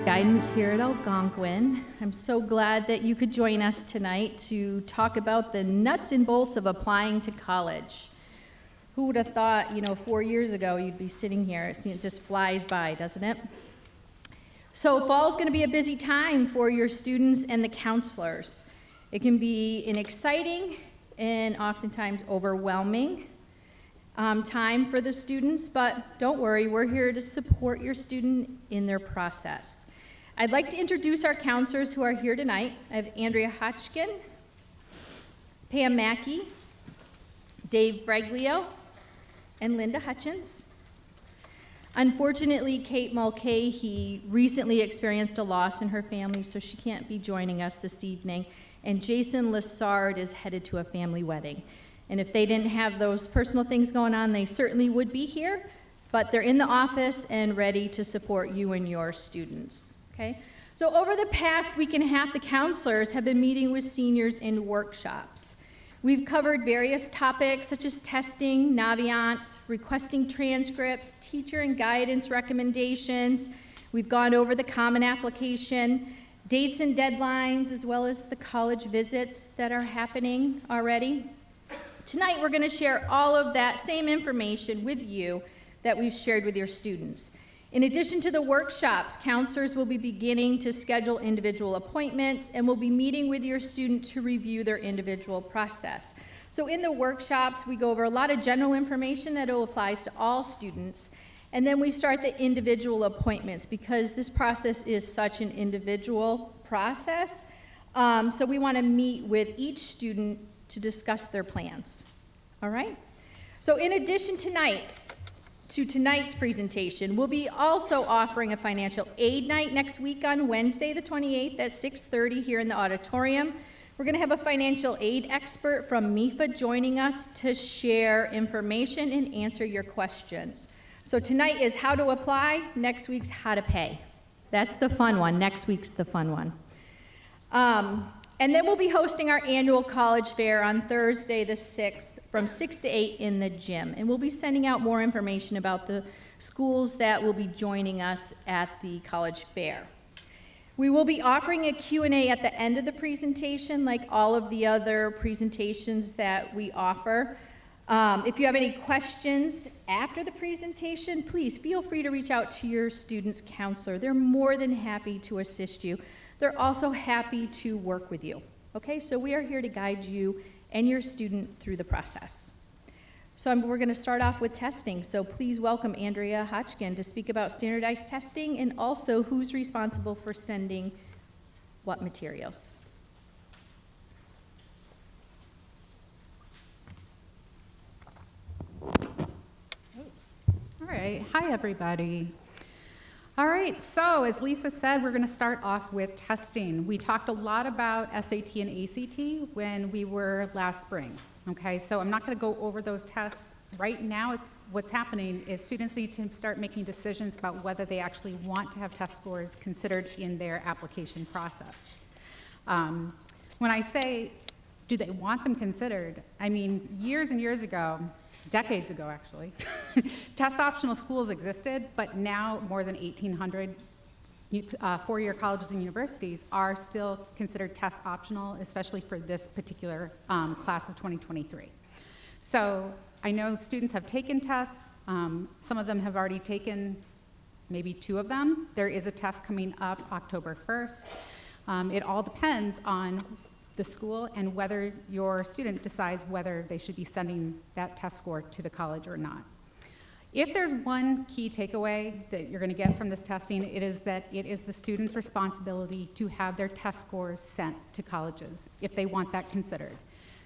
Guidance here at Algonquin. I'm so glad that you could join us tonight to talk about the nuts and bolts of applying to college. Who would have thought, 4 years ago you'd be sitting here? It just flies by, doesn't it? So fall is going to be a busy time for your students and the counselors. It can be an exciting and oftentimes overwhelming time for the students, but don't worry, we're here to support your student in their process. I'd like to introduce our counselors who are here tonight. I have Andrea Hotchkin, Pam Mackey, Dave Breglio, and Linda Hutchins. Unfortunately, Kate Mulcahy recently experienced a loss in her family, so she can't be joining us this evening. And Jason Lessard is headed to a family wedding. And if they didn't have those personal things going on, they certainly would be here, but they're in the office and ready to support you and your students. Okay? So over the past week and a half, the counselors have been meeting with seniors in workshops. We've covered various topics such as testing, Naviance, requesting transcripts, teacher and guidance recommendations. We've gone over the common application, dates and deadlines, as well as the college visits that are happening already. Tonight, we're going to share all of that same information with you that we've shared with your students. In addition to the workshops, counselors will be beginning to schedule individual appointments and will be meeting with your student to review their individual process. So in the workshops, we go over a lot of general information that applies to all students, and then we start the individual appointments because this process is such an individual process. So we want to meet with each student to discuss their plans. All right? So in addition to tonight's presentation, we'll be also offering a financial aid night next week on Wednesday the 28th at 6:30 here in the auditorium. We're going to have a financial aid expert from MIFA joining us to share information and answer your questions. So tonight is how to apply, next week's how to pay. That's the fun one. Next week's the fun one. And then we'll be hosting our annual college fair on Thursday the 6th from 6 to 8 in the gym. And we'll be sending out more information about the schools that will be joining us at the college fair. We will be offering a Q&A at the end of the presentation, like all of the other presentations that we offer. If you have any questions after the presentation, please feel free to reach out to your student's counselor. They're more than happy to assist you. They're also happy to work with you. Okay, so we are here to guide you and your student through the process. So we're going to start off with testing. So please welcome Andrea Hotchkin to speak about standardized testing and also who's responsible for sending what materials. All right, hi everybody. All right, so as Lisa said, we're going to start off with testing. We talked a lot about SAT and ACT when we were last spring, okay? So I'm not going to go over those tests. Right now, what's happening is students need to start making decisions about whether they actually want to have test scores considered in their application process. When I say, do they want them considered, I mean, years and years ago, decades ago actually, test optional schools existed, but now more than 1,800 four-year colleges and universities are still considered test optional, especially for this particular class of 2023. So I know students have taken tests. Some of them have already taken maybe 2 of them. There is a test coming up October 1st. It all depends on the school and whether your student decides whether they should be sending that test score to the college or not. If there's one key takeaway that you're going to get from this testing, it is that it is the student's responsibility to have their test scores sent to colleges if they want that considered.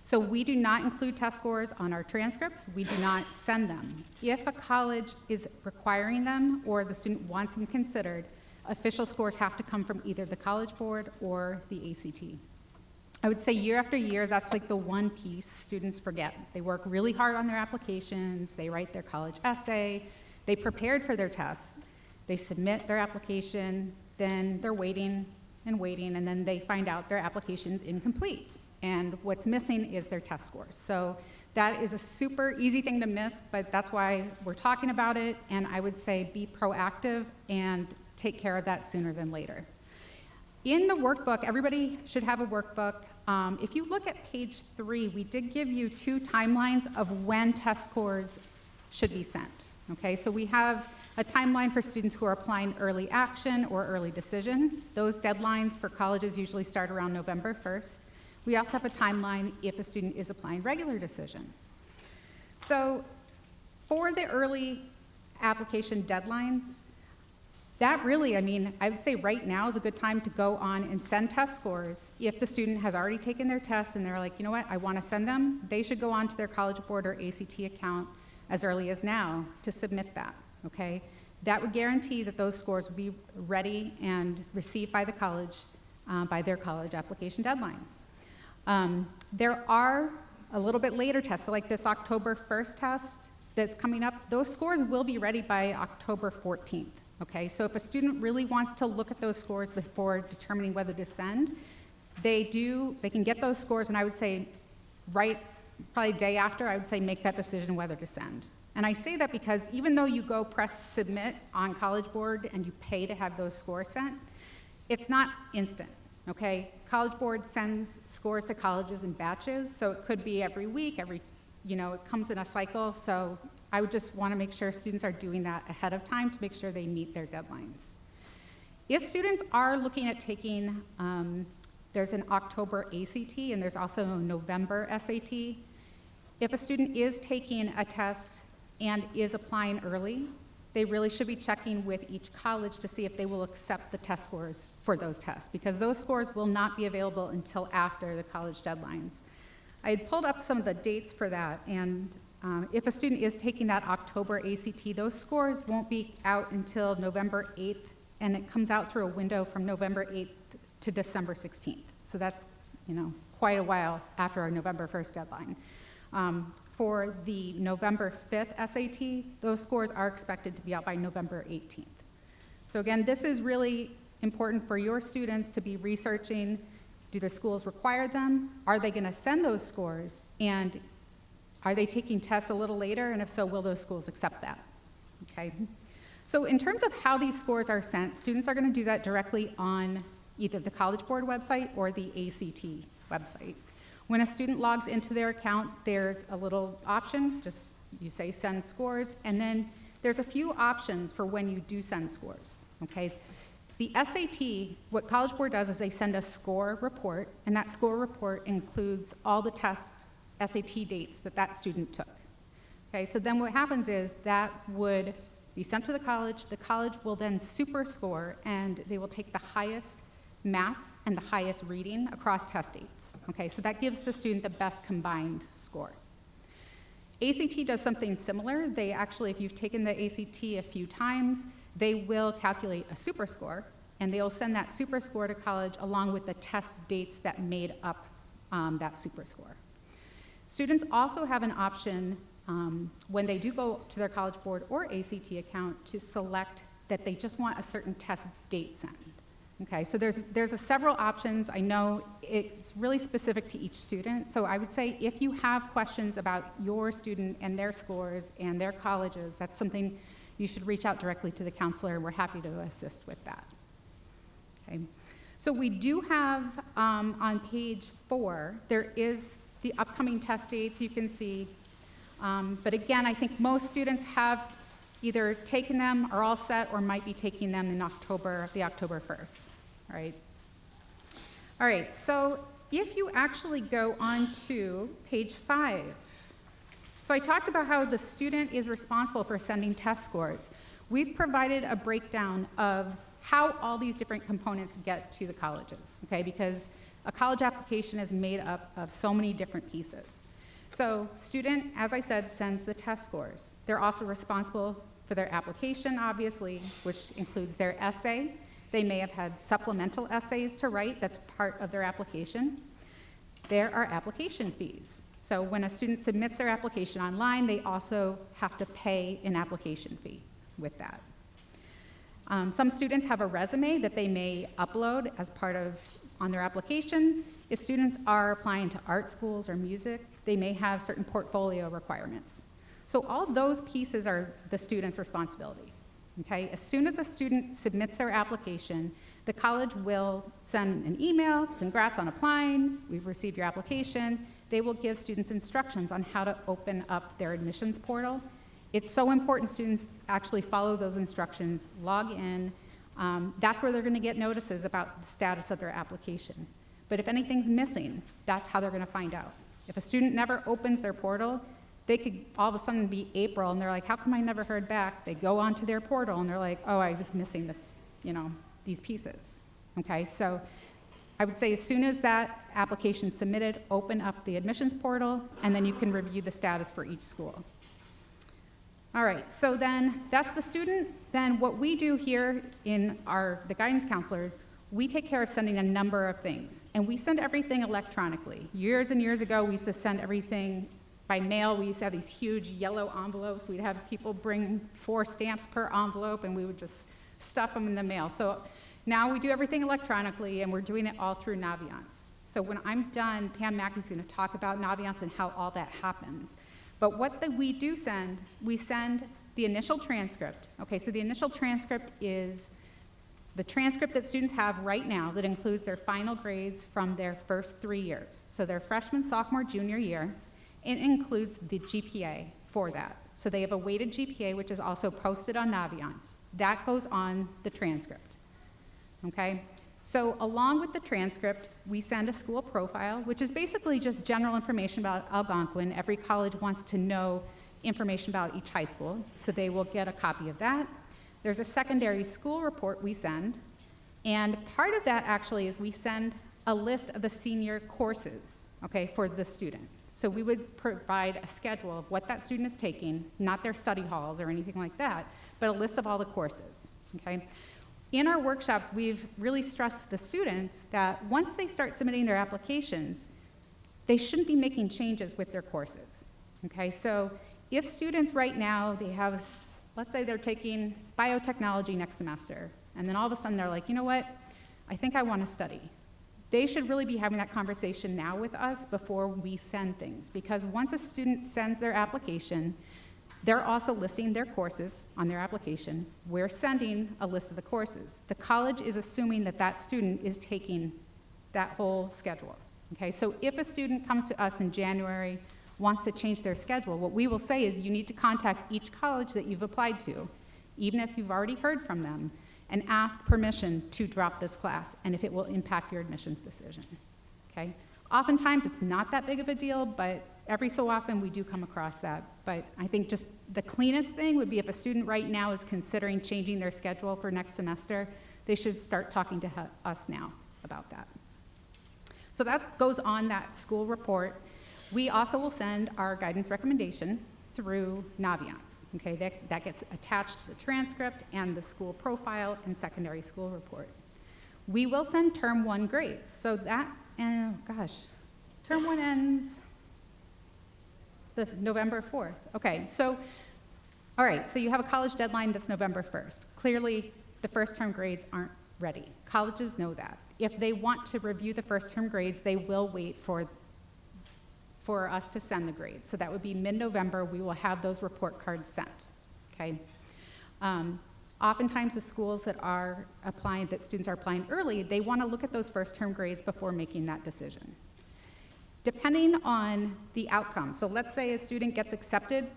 So we do not include test scores on our transcripts. We do not send them. If a college is requiring them or the student wants them considered, official scores have to come from either the College Board or the ACT. I would say year after year, that's like the one piece students forget. They work really hard on their applications, they write their college essay, they prepared for their tests, they submit their application, then they're waiting, and then they find out their application's incomplete. And what's missing is their test scores. So that is a super easy thing to miss, but that's why we're talking about it, and I would say be proactive and take care of that sooner than later. In the workbook, everybody should have a workbook. If you look at page 3, we did give you 2 timelines of when test scores should be sent. Okay, so we have a timeline for students who are applying early action or early decision. Those deadlines for colleges usually start around November 1st. We also have a timeline if a student is applying regular decision. So for the early application deadlines, that really, I would say right now is a good time to go on and send test scores. If the student has already taken their tests and they're like, you know what, I want to send them, they should go on to their College Board or ACT account as early as now to submit that, okay? That would guarantee that those scores would be ready and received by the college, by their college application deadline. There are a little bit later tests, so like this October 1st test that's coming up, those scores will be ready by October 14th. Okay, so if a student really wants to look at those scores before determining whether to send, they can get those scores, and I would say probably day after, I would say make that decision whether to send. And I say that because even though you go press submit on College Board and you pay to have those scores sent, it's not instant, okay? College Board sends scores to colleges in batches, so it could be every week, it comes in a cycle, so I would just want to make sure students are doing that ahead of time to make sure they meet their deadlines. If students are looking at taking, there's an October ACT and there's also a November SAT. If a student is taking a test and is applying early, they really should be checking with each college to see if they will accept the test scores for those tests, because those scores will not be available until after the college deadlines. I had pulled up some of the dates for that, and if a student is taking that October ACT, those scores won't be out until November 8th, and it comes out through a window from November 8th to December 16th. So that's, quite a while after our November 1st deadline. For the November 5th SAT, those scores are expected to be out by November 18th. So again, this is really important for your students to be researching. Do the schools require them? Are they going to send those scores? And are they taking tests a little later? And if so, will those schools accept that? Okay. So in terms of how these scores are sent, students are going to do that directly on either the College Board website or the ACT website. When a student logs into their account, there's a little option, just you say send scores, and then there's a few options for when you do send scores, okay? The SAT, what College Board does is they send a score report, and that score report includes all the test SAT dates that student took. Okay, so then what happens is that would be sent to the college will then super score, and they will take the highest math and the highest reading across test dates. Okay, so that gives the student the best combined score. ACT does something similar. They actually, if you've taken the ACT a few times, they will calculate a super score, and they'll send that super score to college along with the test dates that made up that super score. Students also have an option when they do go to their College Board or ACT account to select that they just want a certain test date sent. Okay, so there's several options. I know it's really specific to each student, so I would say if you have questions about your student and their scores and their colleges, that's something you should reach out directly to the counselor, and we're happy to assist with that. Okay, so we do have on page 4, there is the upcoming test dates you can see, but again, I think most students have either taken them, are all set, or might be taking them in the October 1st, right? All right, so if you actually go on to page 5, so I talked about how the student is responsible for sending test scores. We've provided a breakdown of how all these different components get to the colleges, okay? Because a college application is made up of so many different pieces. So student, as I said, sends the test scores. They're also responsible for their application, obviously, which includes their essay. They may have had supplemental essays to write. That's part of their application. There are application fees. So when a student submits their application online, they also have to pay an application fee with that. Some students have a resume that they may upload as part of on their application. If students are applying to art schools or music, they may have certain portfolio requirements. So all those pieces are the student's responsibility, okay? As soon as a student submits their application, the college will send an email, congrats on applying, we've received your application. They will give students instructions on how to open up their admissions portal. It's so important students actually follow those instructions, log in. That's where they're gonna get notices about the status of their application. But if anything's missing, that's how they're gonna find out. If a student never opens their portal, they could all of a sudden be April and they're like, how come I never heard back? They go onto their portal and they're like, oh, I was missing this, these pieces, okay? So I would say as soon as that application's submitted, open up the admissions portal, and then you can review the status for each school. All right, so then that's the student. Then what we do here in the guidance counselors, we take care of sending a number of things, and we send everything electronically. Years and years ago, we used to send everything by mail. We used to have these huge yellow envelopes. We'd have people bring 4 stamps per envelope, and we would just stuff them in the mail. So now we do everything electronically, and we're doing it all through Naviance. So when I'm done, Pam Mackey's going to talk about Naviance and how all that happens. But what we do send, we send the initial transcript. Okay, so the initial transcript is the transcript that students have right now that includes their final grades from their first 3 years. So their freshman, sophomore, junior year. It includes the GPA for that. So they have a weighted GPA, which is also posted on Naviance. That goes on the transcript, okay? So along with the transcript, we send a school profile, which is basically just general information about Algonquin. Every college wants to know information about each high school, so they will get a copy of that. There's a secondary school report we send, and part of that actually is we send a list of the senior courses, okay, for the student. So we would provide a schedule of what that student is taking, not their study halls or anything like that, but a list of all the courses, okay? In our workshops, we've really stressed to the students that once they start submitting their applications, they shouldn't be making changes with their courses, okay? So if students right now, they have, let's say they're taking biotechnology next semester, and then all of a sudden they're like, you know what, I think I want to study. They should really be having that conversation now with us before we send things, because once a student sends their application, they're also listing their courses on their application. We're sending a list of the courses. The college is assuming that that student is taking that whole schedule, okay? So if a student comes to us in January, wants to change their schedule, what we will say is you need to contact each college that you've applied to, even if you've already heard from them, and ask permission to drop this class and if it will impact your admissions decision, okay? Oftentimes it's not that big of a deal, but every so often we do come across that. But I think just the cleanest thing would be if a student right now is considering changing their schedule for next semester, they should start talking to us now about that. So that goes on that school report. We also will send our guidance recommendation through Naviance, okay? That gets attached to the transcript and the school profile and secondary school report. We will send term 1 grades. So that, term 1 ends the November 4th. Okay, so, all right, so you have a college deadline that's November 1st. Clearly, the first term grades aren't ready. Colleges know that. If they want to review the first term grades, they will wait for us to send the grades. So that would be mid-November, we will have those report cards sent, okay? Oftentimes the schools that are applying, that students are applying early, they want to look at those first term grades before making that decision. Depending on the outcome, so let's say a student gets accepted,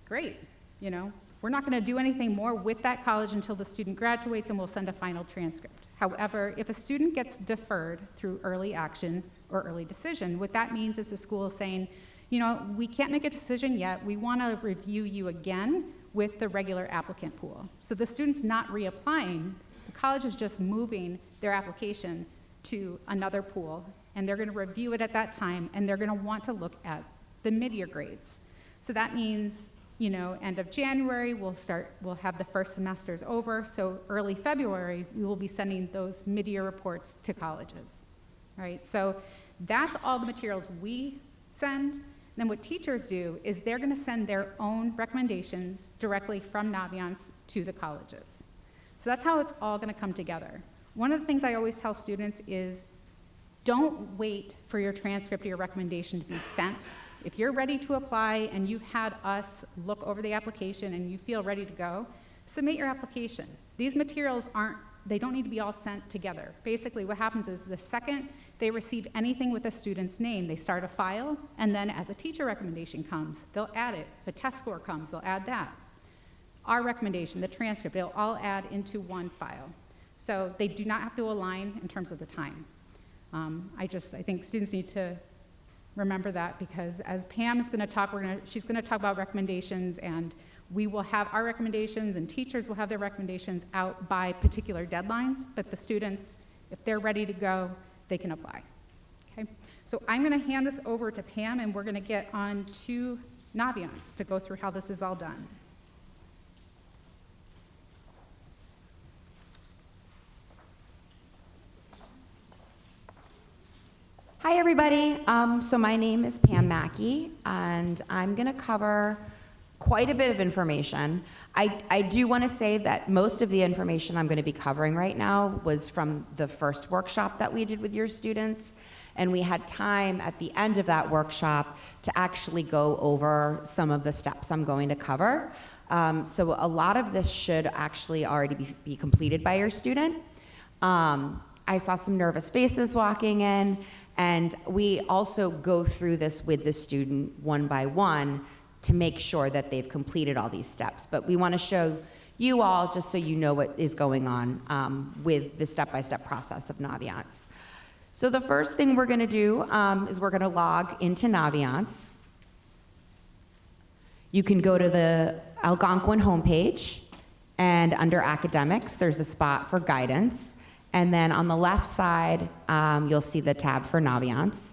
great, we're not going to do anything more with that college until the student graduates, and we'll send a final transcript. However, if a student gets deferred through early action or early decision, what that means is the school is saying, we can't make a decision yet. We want to review you again with the regular applicant pool. So the student's not reapplying. The college is just moving their application to another pool, and they're going to review it at that time, and they're going to want to look at the mid-year grades. So that means, end of January, we'll have the first semesters over, so early February, we will be sending those mid-year reports to colleges, right? So that's all the materials we send. Then what teachers do is they're going to send their own recommendations directly from Naviance to the colleges. So that's how it's all going to come together. One of the things I always tell students is don't wait for your transcript or your recommendation to be sent. If you're ready to apply and you've had us look over the application and you feel ready to go, Submit your application. These materials they don't need to be all sent together. Basically, what happens is the second they receive anything with a student's name, they start a file, and then as a teacher recommendation comes, they'll add it. If a test score comes, they'll add that. Our recommendation, the transcript, it'll all add into one file. So they do not have to align in terms of the time. I think students need to remember that, because as Pam is going to talk, she's going to talk about recommendations, and we will have our recommendations and teachers will have their recommendations out by particular deadlines, but the students, if they're ready to go, they can apply. Okay? So I'm going to hand this over to Pam, and we're going to get on to Naviance to go through how this is all done. Hi, everybody. So my name is Pam Mackey, and I'm going to cover quite a bit of information. I do want to say that most of the information I'm going to be covering right now was from the first workshop that we did with your students, and we had time at the end of that workshop to actually go over some of the steps I'm going to cover. So a lot of this should actually already be completed by your student. I saw some nervous faces walking in, and we also go through this with the student one by one to make sure that they've completed all these steps. But we want to show you all, just so you know what is going on with the step-by-step process of Naviance. So the first thing we're going to do is we're going to log into Naviance. You can go to the Algonquin homepage, and under Academics, there's a spot for Guidance. And then on the left side, you'll see the tab for Naviance.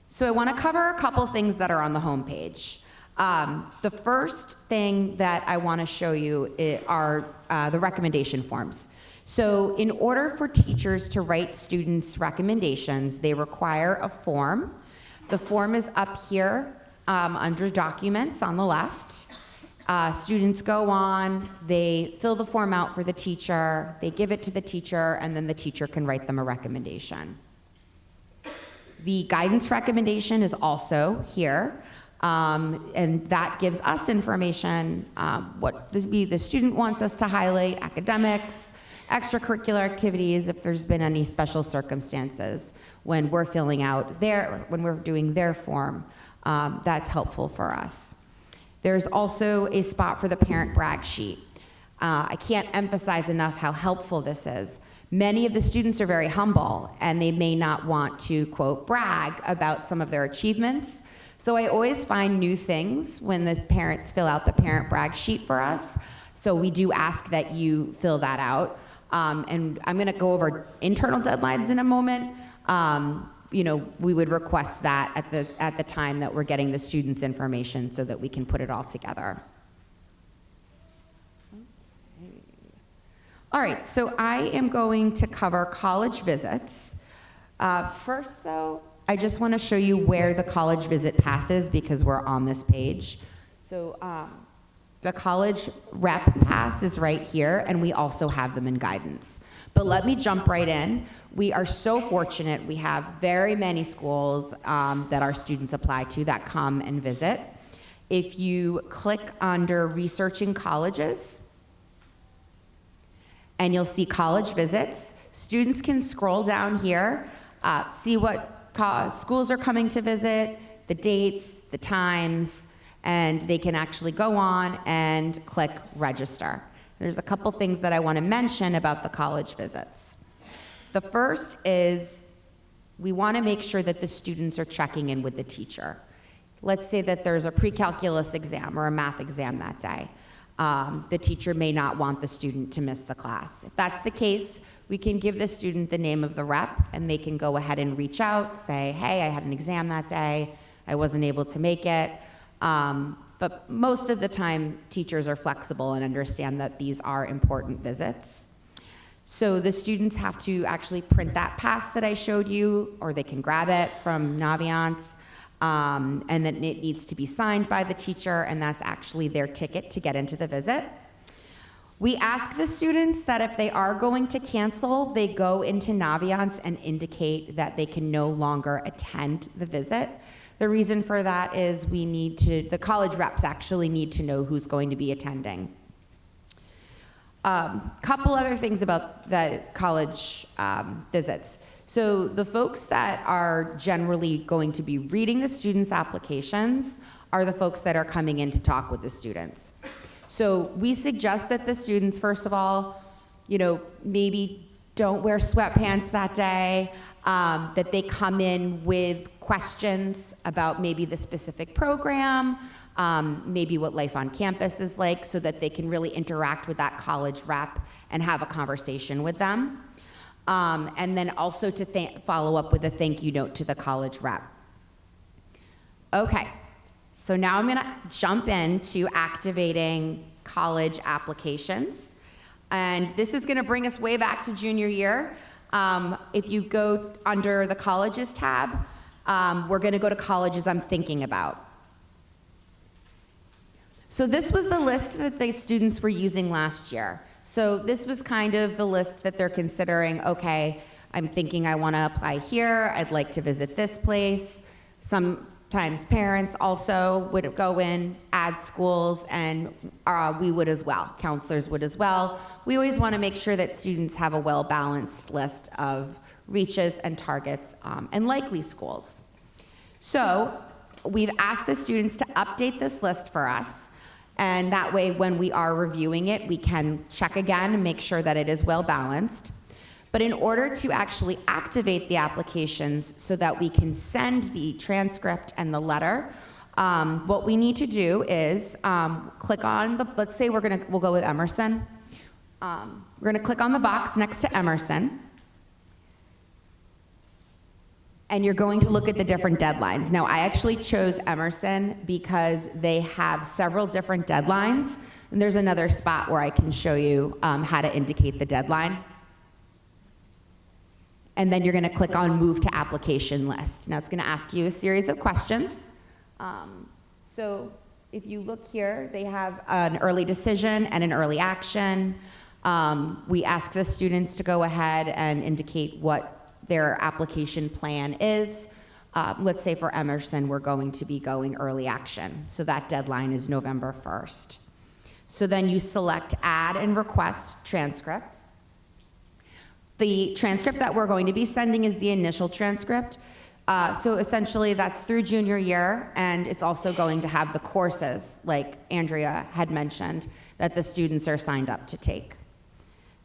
So I want to cover a couple things that are on the homepage. The first thing that I want to show you are the recommendation forms. So in order for teachers to write students' recommendations, they require a form. The form is up here under Documents on the left. Students go on, they fill the form out for the teacher, they give it to the teacher, and then the teacher can write them a recommendation. The guidance recommendation is also here, and that gives us information, what the student wants us to highlight, academics, extracurricular activities, if there's been any special circumstances when we're filling out when we're doing their form, that's helpful for us. There's also a spot for the parent brag sheet. I can't emphasize enough how helpful this is. Many of the students are very humble, and they may not want to, quote, brag about some of their achievements. So I always find new things when the parents fill out the parent brag sheet for us. So we do ask that you fill that out. And I'm going to go over internal deadlines in a moment. We would request that at the time that we're getting the students' information so that we can put it all together. Okay. All right, so I am going to cover college visits. First, though, I just want to show you where the college visit passes because we're on this page. So the college rep pass is right here, and we also have them in guidance. But let me jump right in. We are so fortunate. We have very many schools that our students apply to that come and visit. If you click under Researching Colleges, and you'll see college visits, students can scroll down here, see what schools are coming to visit, the dates, the times, and they can actually go on and click Register. There's a couple things that I want to mention about the college visits. The first is we want to make sure that the students are checking in with the teacher. Let's say that there's a pre-calculus exam or a math exam that day. The teacher may not want the student to miss the class. If that's the case, we can give the student the name of the rep, and they can go ahead and reach out, say, hey, I had an exam that day, I wasn't able to make it. But most of the time, teachers are flexible and understand that these are important visits. So the students have to actually print that pass that I showed you, or they can grab it from Naviance, and then it needs to be signed by the teacher, and that's actually their ticket to get into the visit. We ask the students that if they are going to cancel, they go into Naviance and indicate that they can no longer attend the visit. The reason for that is the college reps actually need to know who's going to be attending. Couple other things about the college visits. So the folks that are generally going to be reading the students' applications are the folks that are coming in to talk with the students. So we suggest that the students, first of all, maybe don't wear sweatpants that day, that they come in with questions about maybe the specific program, maybe what life on campus is like, so that they can really interact with that college rep and have a conversation with them. And then also to follow up with a thank you note to the college rep. Okay, so now I'm gonna jump into activating college applications. And this is gonna bring us way back to junior year. If you go under the colleges tab, we're gonna go to colleges I'm thinking about. So this was the list that the students were using last year. So this was kind of the list that they're considering, okay, I'm thinking I want to apply here, I'd like to visit this place. Sometimes parents also would go in, add schools, and we would as well, counselors would as well. We always want to make sure that students have a well-balanced list of reaches and targets and likely schools. So we've asked the students to update this list for us. And that way, when we are reviewing it, we can check again and make sure that it is well balanced. But in order to actually activate the applications so that we can send the transcript and the letter, what we need to do is click on let's say we'll go with Emerson. We're gonna click on the box next to Emerson. And you're going to look at the different deadlines. Now, I actually chose Emerson because they have several different deadlines, and there's another spot where I can show you how to indicate the deadline. And then you're gonna click on Move to Application List. Now, it's gonna ask you a series of questions. So if you look here, they have an early decision and an early action. We ask the students to go ahead and indicate what their application plan is. Let's say for Emerson, we're going to be going early action. So that deadline is November 1st. So then you select Add and Request Transcript. The transcript that we're going to be sending is the initial transcript. So essentially that's through junior year, and it's also going to have the courses, like Andrea had mentioned, that the students are signed up to take.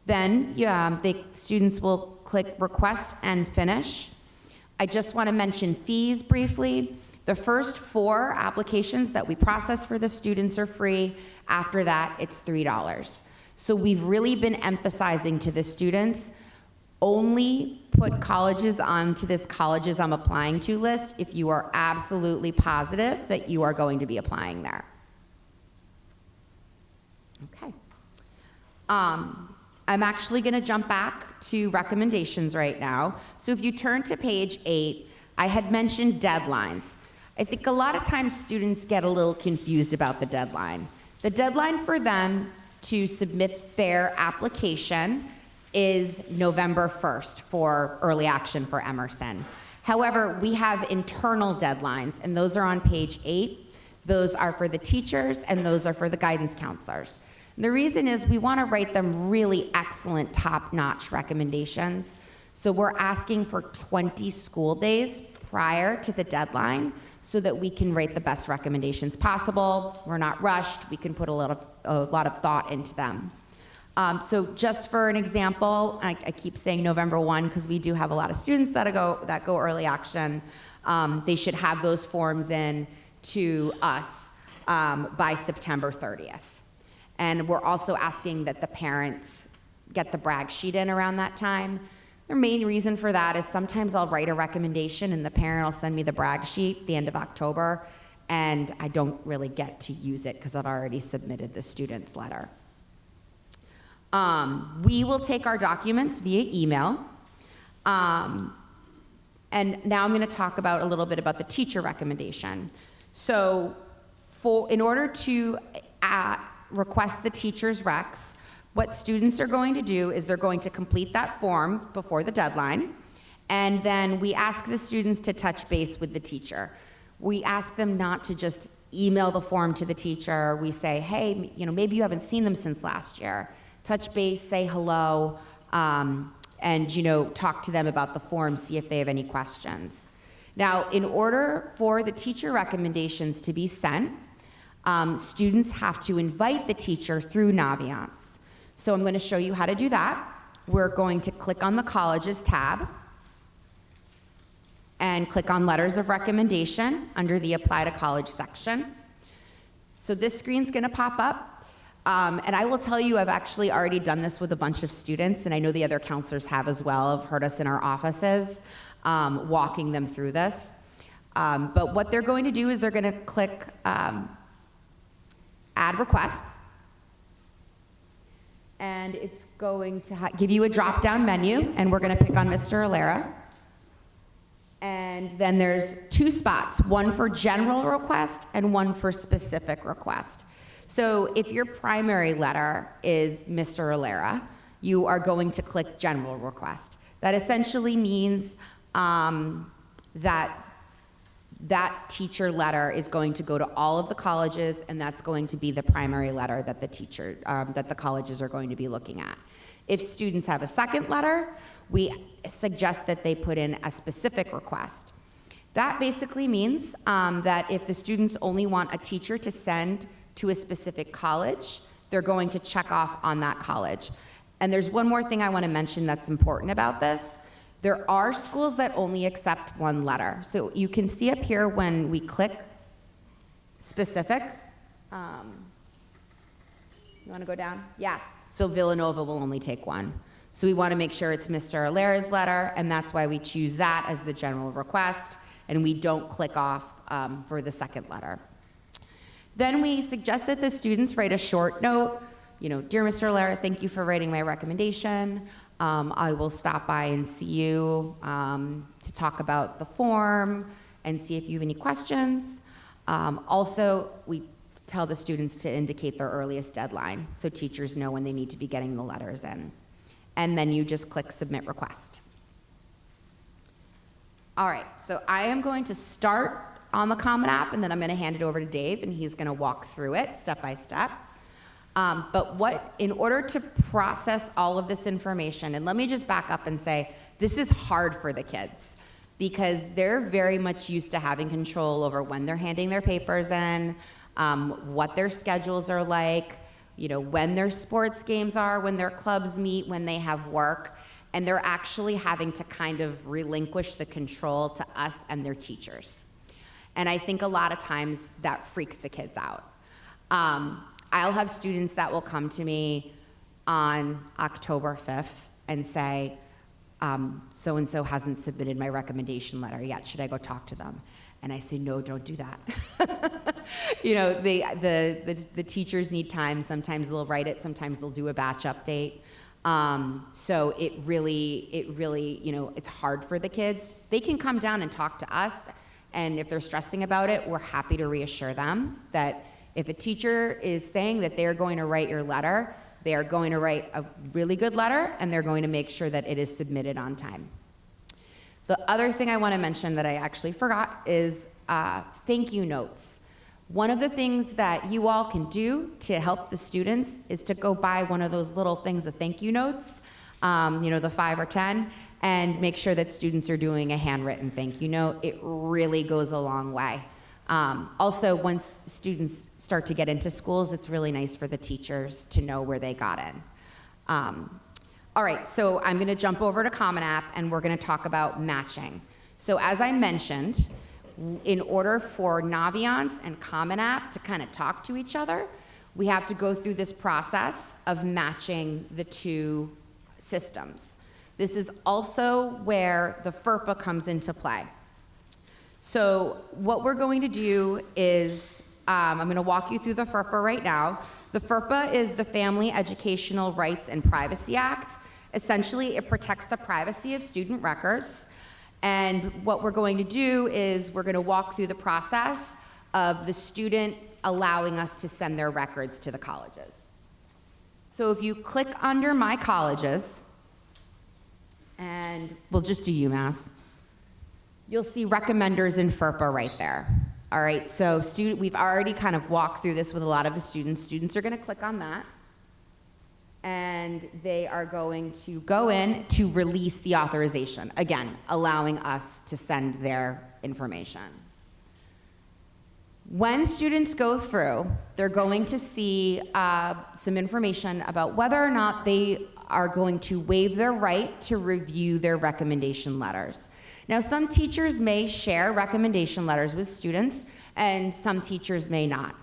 Then the students will click Request and Finish. I just want to mention fees briefly. The first 4 applications that we process for the students are free. After that, it's $3. So we've really been emphasizing to the students, only put colleges onto this colleges I'm applying to list if you are absolutely positive that you are going to be applying there. Okay. I'm actually going to jump back to recommendations right now. So if you turn to page 8, I had mentioned deadlines. I think a lot of times students get a little confused about the deadline. The deadline for them to submit their application is November 1st for early action for Emerson. However, we have internal deadlines, and those are on page 8. Those are for the teachers, and those are for the guidance counselors. And the reason is we want to write them really excellent, top-notch recommendations. So we're asking for 20 school days prior to the deadline so that we can write the best recommendations possible. We're not rushed. We can put a lot of thought into them. So just for an example, I keep saying November 1 because we do have a lot of students that go early action. They should have those forms in to us by September 30th. And we're also asking that the parents get the brag sheet in around that time. The main reason for that is sometimes I'll write a recommendation and the parent will send me the brag sheet at the end of October, and I don't really get to use it because I've already submitted the student's letter. We will take our documents via email. And now I'm going to talk about a little bit about the teacher recommendation. So in order to request the teacher's recs, What students are going to do is they're going to complete that form before the deadline, and then we ask the students to touch base with the teacher. We ask them not to just email the form to the teacher. We say, hey, maybe you haven't seen them since last year. Touch base, say hello, and talk to them about the form, see if they have any questions. Now, in order for the teacher recommendations to be sent, students have to invite the teacher through Naviance. So I'm going to show you how to do that. We're going to click on the Colleges tab and click on Letters of Recommendation under the Apply to College section. So this screen's going to pop up. And I will tell you, I've actually already done this with a bunch of students, and I know the other counselors have as well, have heard us in our offices walking them through this. But what they're going to do is they're going to click Add Request. And it's going to give you a drop-down menu, and we're going to pick on Mr. Alera. And then there's 2 spots, one for general request and one for specific request. So if your primary letter is Mr. Alera, you are going to click general request. That essentially means that teacher letter is going to go to all of the colleges, and that's going to be the primary letter that the colleges are going to be looking at. If students have a second letter, we suggest that they put in a specific request. That basically means that if the students only want a teacher to send to a specific college, they're going to check off on that college. And there's one more thing I want to mention that's important about this. There are schools that only accept one letter. So you can see up here when we click specific. You want to go down? Yeah. So Villanova will only take one. So we want to make sure it's Mr. Alera's letter, and that's why we choose that as the general request, and we don't click off for the second letter. Then we suggest that the students write a short note. Dear Mr. Alera, thank you for writing my recommendation. I will stop by and see you to talk about the form and see if you have any questions. Also, we tell the students to indicate their earliest deadline so teachers know when they need to be getting the letters in. And then you just click Submit Request. All right, so I am going to start on the Common App, and then I'm going to hand it over to Dave, and he's going to walk through it step by step. But in order to process all of this information, and let me just back up and say, this is hard for the kids because they're very much used to having control over when they're handing their papers in, what their schedules are like, when their sports games are, when their clubs meet, when they have work, and they're actually having to kind of relinquish the control to us and their teachers. And I think a lot of times that freaks the kids out. I'll have students that will come to me on October 5th and say, so-and-so hasn't submitted my recommendation letter yet. Should I go talk to them? And I say, no, don't do that. The teachers need time. Sometimes they'll write it. Sometimes they'll do a batch update. So it really, it's hard for the kids. They can come down and talk to us. And if they're stressing about it, we're happy to reassure them that if a teacher is saying that they're going to write your letter, they are going to write a really good letter, and they're going to make sure that it is submitted on time. The other thing I want to mention that I actually forgot is thank you notes. One of the things that you all can do to help the students is to go buy one of those little things of thank you notes, the 5 or 10, and make sure that students are doing a handwritten thank you note. It really goes a long way. Also, once students start to get into schools, it's really nice for the teachers to know where they got in. All right, so I'm going to jump over to Common App, and we're going to talk about matching. So as I mentioned, in order for Naviance and Common App to kind of talk to each other, we have to go through this process of matching the two systems. This is also where the FERPA comes into play. So what we're going to do is, I'm going to walk you through the FERPA right now. The FERPA is the Family Educational Rights and Privacy Act. Essentially, it protects the privacy of student records. And what we're going to do is we're going to walk through the process of the student allowing us to send their records to the colleges. So if you click under My Colleges, and we'll just do UMass, you'll see recommenders in FERPA right there. All right, so we've already kind of walked through this with a lot of the students. Students are going to click on that, and they are going to go in to release the authorization, again, allowing us to send their information. When students go through, they're going to see some information about whether or not they are going to waive their right to review their recommendation letters. Now, some teachers may share recommendation letters with students, and some teachers may not.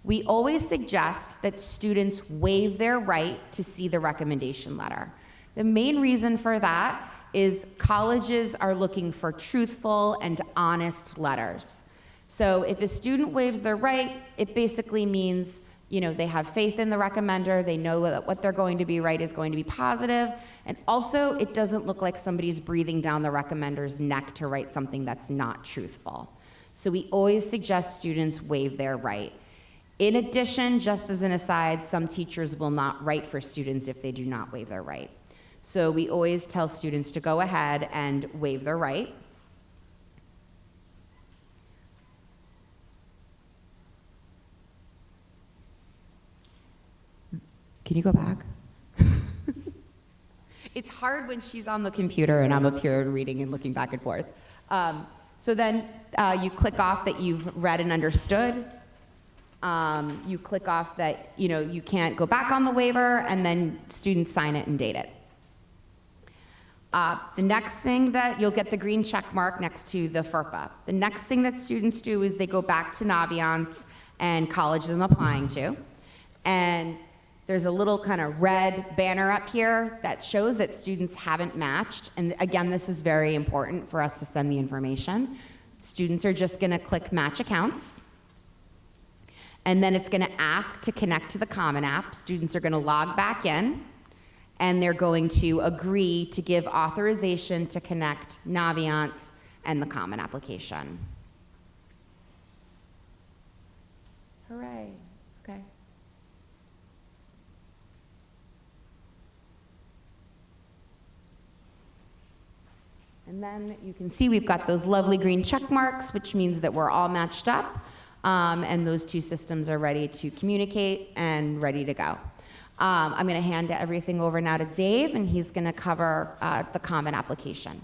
We always suggest that students waive their right to see the recommendation letter. The main reason for that is colleges are looking for truthful and honest letters. So if a student waives their right, it basically means, you know, they have faith in the recommender, they know that what they're going to be right is going to be positive, and also it doesn't look like somebody's breathing down the recommender's neck to write something that's not truthful. So we always suggest students waive their right. In addition, just as an aside, some teachers will not write for students if they do not waive their right. So we always tell students to go ahead and waive their right. Can you go back? It's hard when she's on the computer and I'm up here reading and looking back and forth. So then you click off that you've read and understood. You click off that you can't go back on the waiver, and then students sign it and date it. The next thing that you'll get the green check mark next to the FERPA. The next thing that students do is they go back to Naviance and colleges I'm applying to, and there's a little kind of red banner up here that shows that students haven't matched. And again, this is very important for us to send the information. Students are just going to click Match Accounts. And then it's going to ask to connect to the Common App. Students are going to log back in, and they're going to agree to give authorization to connect Naviance and the Common Application. Hooray. Okay. And then you can see we've got those lovely green check marks, which means that we're all matched up, and those two systems are ready to communicate and ready to go. I'm going to hand everything over now to Dave, and he's going to cover the Common Application.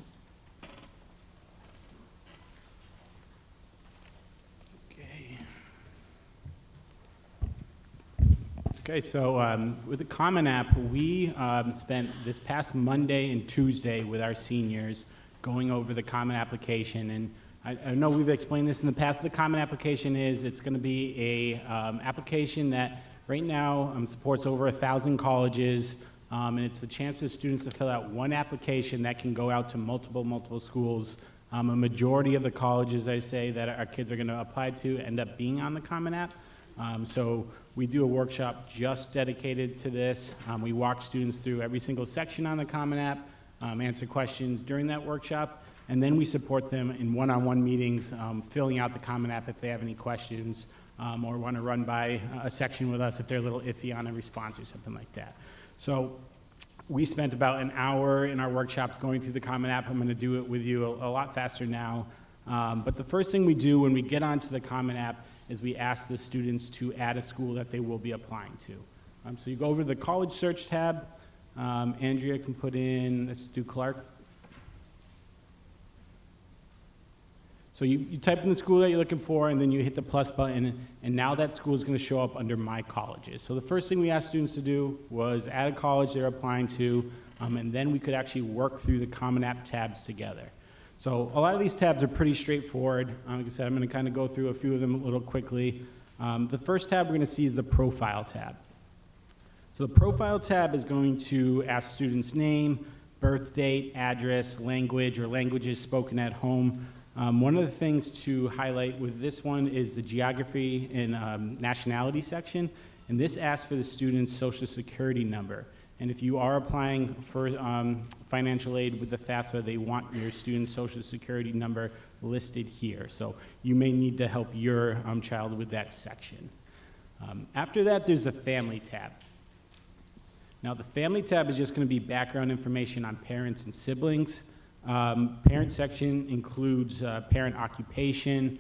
Okay, so with the Common App, we spent this past Monday and Tuesday with our seniors going over the Common Application. And I know we've explained this in the past. The Common Application it's going to be a application that right now supports over 1,000 colleges, and it's a chance for students to fill out one application that can go out to multiple schools. A majority of the colleges, I say, that our kids are going to apply to end up being on the Common App. So we do a workshop just dedicated to this. We walk students through every single section on the Common App, answer questions during that workshop, and then we support them in one-on-one meetings, filling out the Common App if they have any questions, or want to run by a section with us if they're a little iffy on a response or something like that. So we spent about an hour in our workshops going through the Common App. I'm going to do it with you a lot faster now. But the first thing we do when we get onto the Common App is we ask the students to add a school that they will be applying to. So you go over to the College Search tab. Andrea can put in, let's do Clark. So you type in the school that you're looking for, and then you hit the plus button, and now that school is going to show up under My Colleges. So the first thing we asked students to do was add a college they're applying to, and then we could actually work through the Common App tabs together. So a lot of these tabs are pretty straightforward. Like I said, I'm going to kind of go through a few of them a little quickly. The first tab we're going to see is the Profile tab. So the Profile tab is going to ask students' name, birth date, address, language, or languages spoken at home. One of the things to highlight with this one is the geography and nationality section, and this asks for the student's social security number. And if you are applying for financial aid with the FAFSA, they want your student's social security number listed here. So you may need to help your child with that section. After that, there's the Family tab. Now, the family tab is just going to be background information on parents and siblings. Parent section includes parent occupation,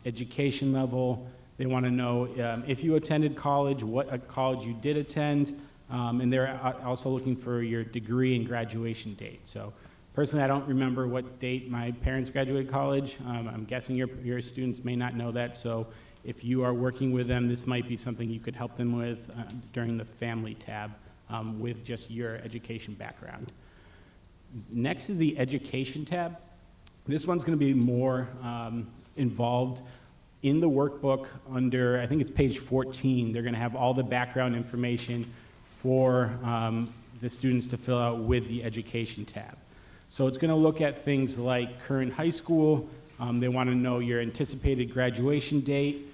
education level. They want to know if you attended college, what college you did attend, and they're also looking for your degree and graduation date. So personally, I don't remember what date my parents graduated college. I'm guessing your students may not know that, so if you are working with them, this might be something you could help them with during the family tab with just your education background. Next is the education tab. This one's going to be more involved in the workbook under, I think it's page 14. They're going to have all the background information for the students to fill out with the education tab. So it's going to look at things like current high school. They want to know your anticipated graduation date,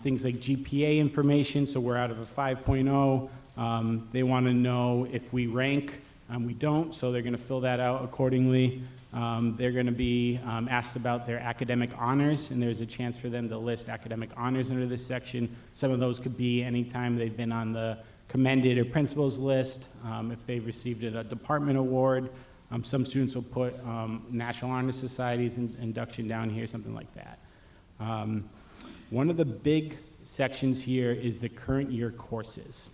things like GPA information, so we're out of a 5.0. They want to know if we rank. We don't, so they're going to fill that out accordingly. They're going to be asked about their academic honors, and there's a chance for them to list academic honors under this section. Some of those could be anytime they've been on the commended or principals list, if they've received a department award. Some students will put National Honor Society's induction down here, something like that. One of the big sections here is the current year courses.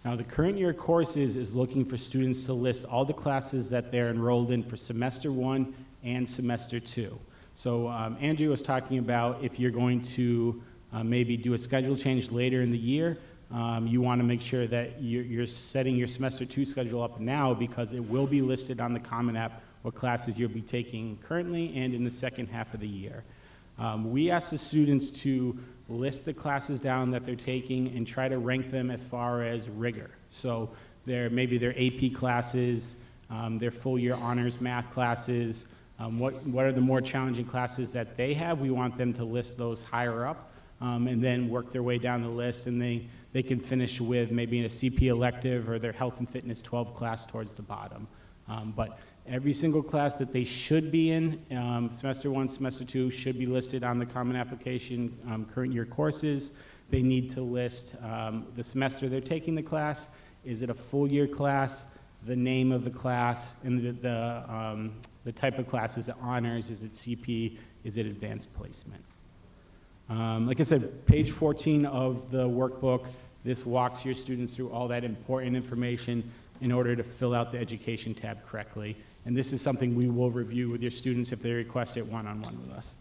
Now, the current year courses is looking for students to list all the classes that they're enrolled in for semester 1 and semester 2. So Andrew was talking about if you're going to maybe do a schedule change later in the year, you want to make sure that you're setting your semester 2 schedule up now, because it will be listed on the Common App what classes you'll be taking currently and in the second half of the year. We ask the students to list the classes down that they're taking and try to rank them as far as rigor. So maybe their AP classes, their full year honors math classes, what are the more challenging classes that they have. We want them to list those higher up and then work their way down the list, and they can finish with maybe a CP elective or their health and fitness 12 class towards the bottom. But every single class that they should be in, semester 1, semester 2, should be listed on the Common Application current year courses. They need to list the semester they're taking the class. Is it a full year class? The name of the class, and the type of class. Is it honors? Is it CP? Is it advanced placement? Like I said, page 14 of the workbook, this walks your students through all that important information in order to fill out the education tab correctly. And this is something we will review with your students if they request it one-on-one with us.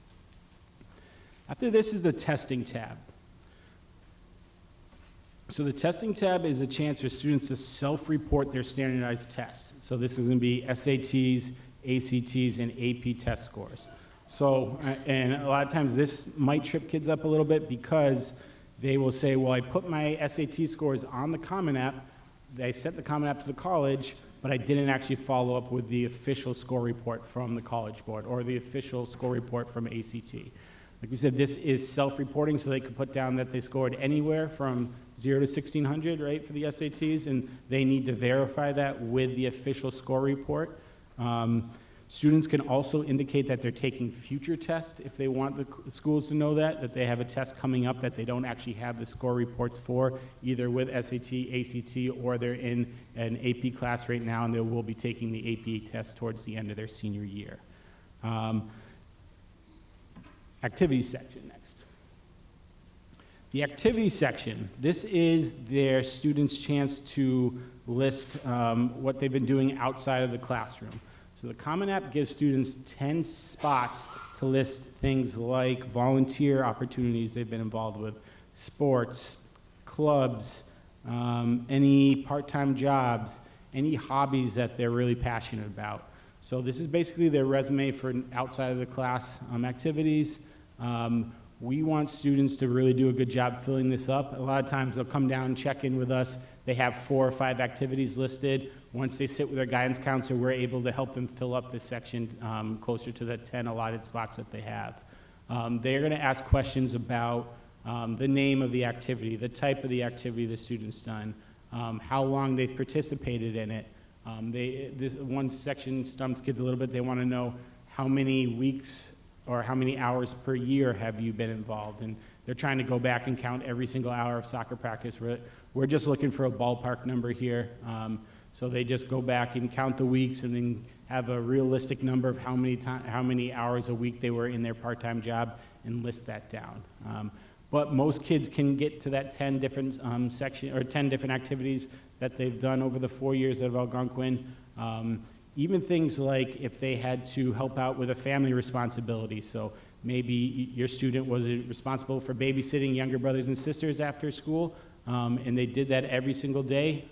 After this is the testing tab. So the testing tab is a chance for students to self-report their standardized tests. So this is going to be SATs, ACTs, and AP test scores. So, and a lot of times this might trip kids up a little bit, because they will say, well, I put my SAT scores on the Common App, they sent the Common App to the college, but I didn't actually follow up with the official score report from the College Board or the official score report from ACT. Like we said, this is self-reporting, so they could put down that they scored anywhere from 0 to 1600, right, for the SATs, and they need to verify that with the official score report. Students can also indicate that they're taking future tests if they want the schools to know that they have a test coming up that they don't actually have the score reports for, either with SAT, ACT, or they're in an AP class right now and they will be taking the AP test towards the end of their senior year. Activities section next. The activities section, this is their students' chance to list what they've been doing outside of the classroom. So the Common App gives students 10 spots to list things like volunteer opportunities they've been involved with, sports, clubs, any part-time jobs, any hobbies that they're really passionate about. So this is basically their resume for outside of the class activities. We want students to really do a good job filling this up. A lot of times they'll come down and check in with us. They have 4 or 5 activities listed. Once they sit with their guidance counselor, we're able to help them fill up this section closer to the 10 allotted spots that they have. They're going to ask questions about the name of the activity, the type of the activity the student's done, how long they've participated in it. This one section stumps kids a little bit. They want to know how many weeks or how many hours per year have you been involved. And they're trying to go back and count every single hour of soccer practice. We're just looking for a ballpark number here. So they just go back and count the weeks and then have a realistic number of how many hours a week they were in their part-time job and list that down. But most kids can get to that 10 different 10 different activities that they've done over the 4 years of Algonquin. Even things like if they had to help out with a family responsibility. So maybe your student was responsible for babysitting younger brothers and sisters after school, and they did that every single day,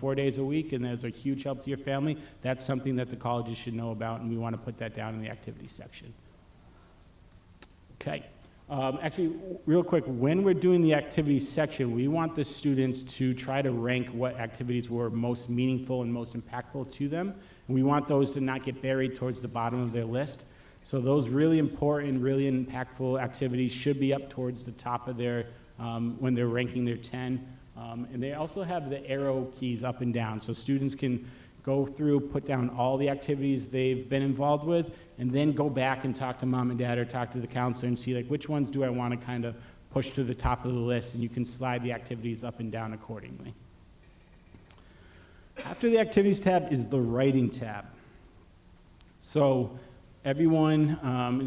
4 days a week, and that's a huge help to your family. That's something that the colleges should know about, and we want to put that down in the activities section. Okay. Actually, real quick, when we're doing the activities section, we want the students to try to rank what activities were most meaningful and most impactful to them. And we want those to not get buried towards the bottom of their list. So those really important, really impactful activities should be up towards the top of their, when they're ranking their 10. And they also have the arrow keys up and down. So students can go through, put down all the activities they've been involved with, and then go back and talk to mom and dad or talk to the counselor and see like which ones do I want to kind of push to the top of the list, and you can slide the activities up and down accordingly. After the activities tab is the writing tab. So everyone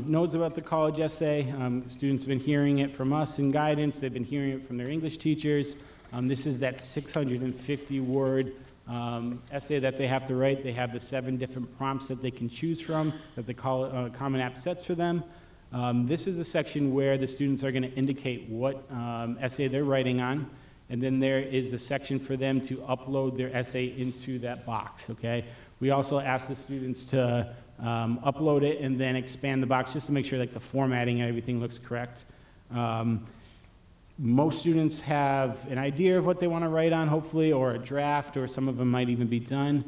knows about the college essay. Students have been hearing it from us in guidance. They've been hearing it from their English teachers. This is that 650-word essay that they have to write. They have the 7 different prompts that they can choose from that the Common App sets for them. This is the section where the students are going to indicate what essay they're writing on, and then there is the section for them to upload their essay into that box, okay? We also ask the students to upload it and then expand the box just to make sure like the formatting and everything looks correct. Most students have an idea of what they want to write on, hopefully, or a draft, or some of them might even be done.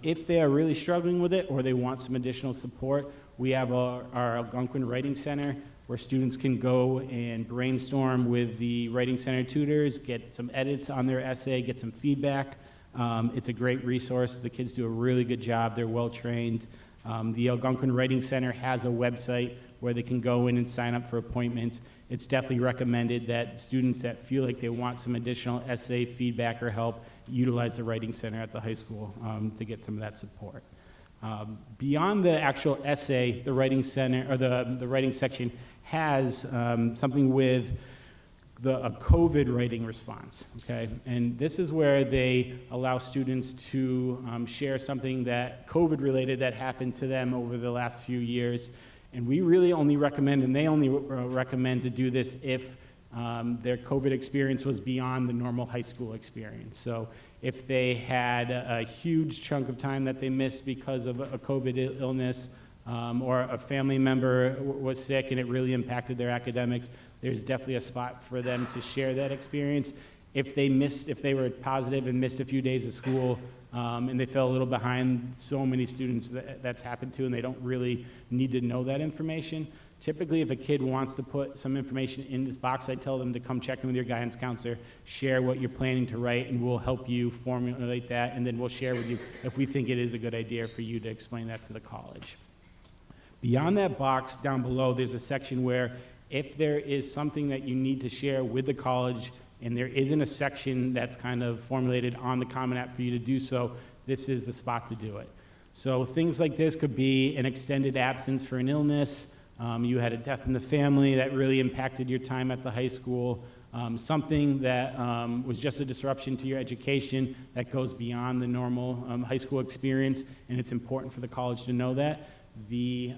If they are really struggling with it or they want some additional support, we have our Algonquin Writing Center where students can go and brainstorm with the Writing Center tutors, get some edits on their essay, get some feedback. It's a great resource. The kids do a really good job. They're well trained. The Algonquin Writing Center has a website where they can go in and sign up for appointments. It's definitely recommended that students that feel like they want some additional essay feedback or help utilize the Writing Center at the high school to get some of that support. Beyond the actual essay, the Writing Center, or the writing section has something with a COVID writing response, okay? And this is where they allow students to share something that COVID related that happened to them over the last few years. And we really only recommend, and they only recommend to do this if their COVID experience was beyond the normal high school experience. So if they had a huge chunk of time that they missed because of a COVID illness, or a family member was sick and it really impacted their academics, there's definitely a spot for them to share that experience. If they were positive and missed a few days of school, and they fell a little behind, so many students that's happened to, and they don't really need to know that information. Typically, if a kid wants to put some information in this box, I tell them to come check in with your guidance counselor, share what you're planning to write, and we'll help you formulate that, and then we'll share with you if we think it is a good idea for you to explain that to the college. Beyond that box down below, there's a section where if there is something that you need to share with the college and there isn't a section that's kind of formulated on the Common App for you to do so, this is the spot to do it. So things like this could be an extended absence for an illness, you had a death in the family that really impacted your time at the high school, something that was just a disruption to your education that goes beyond the normal high school experience, and it's important for the college to know that. The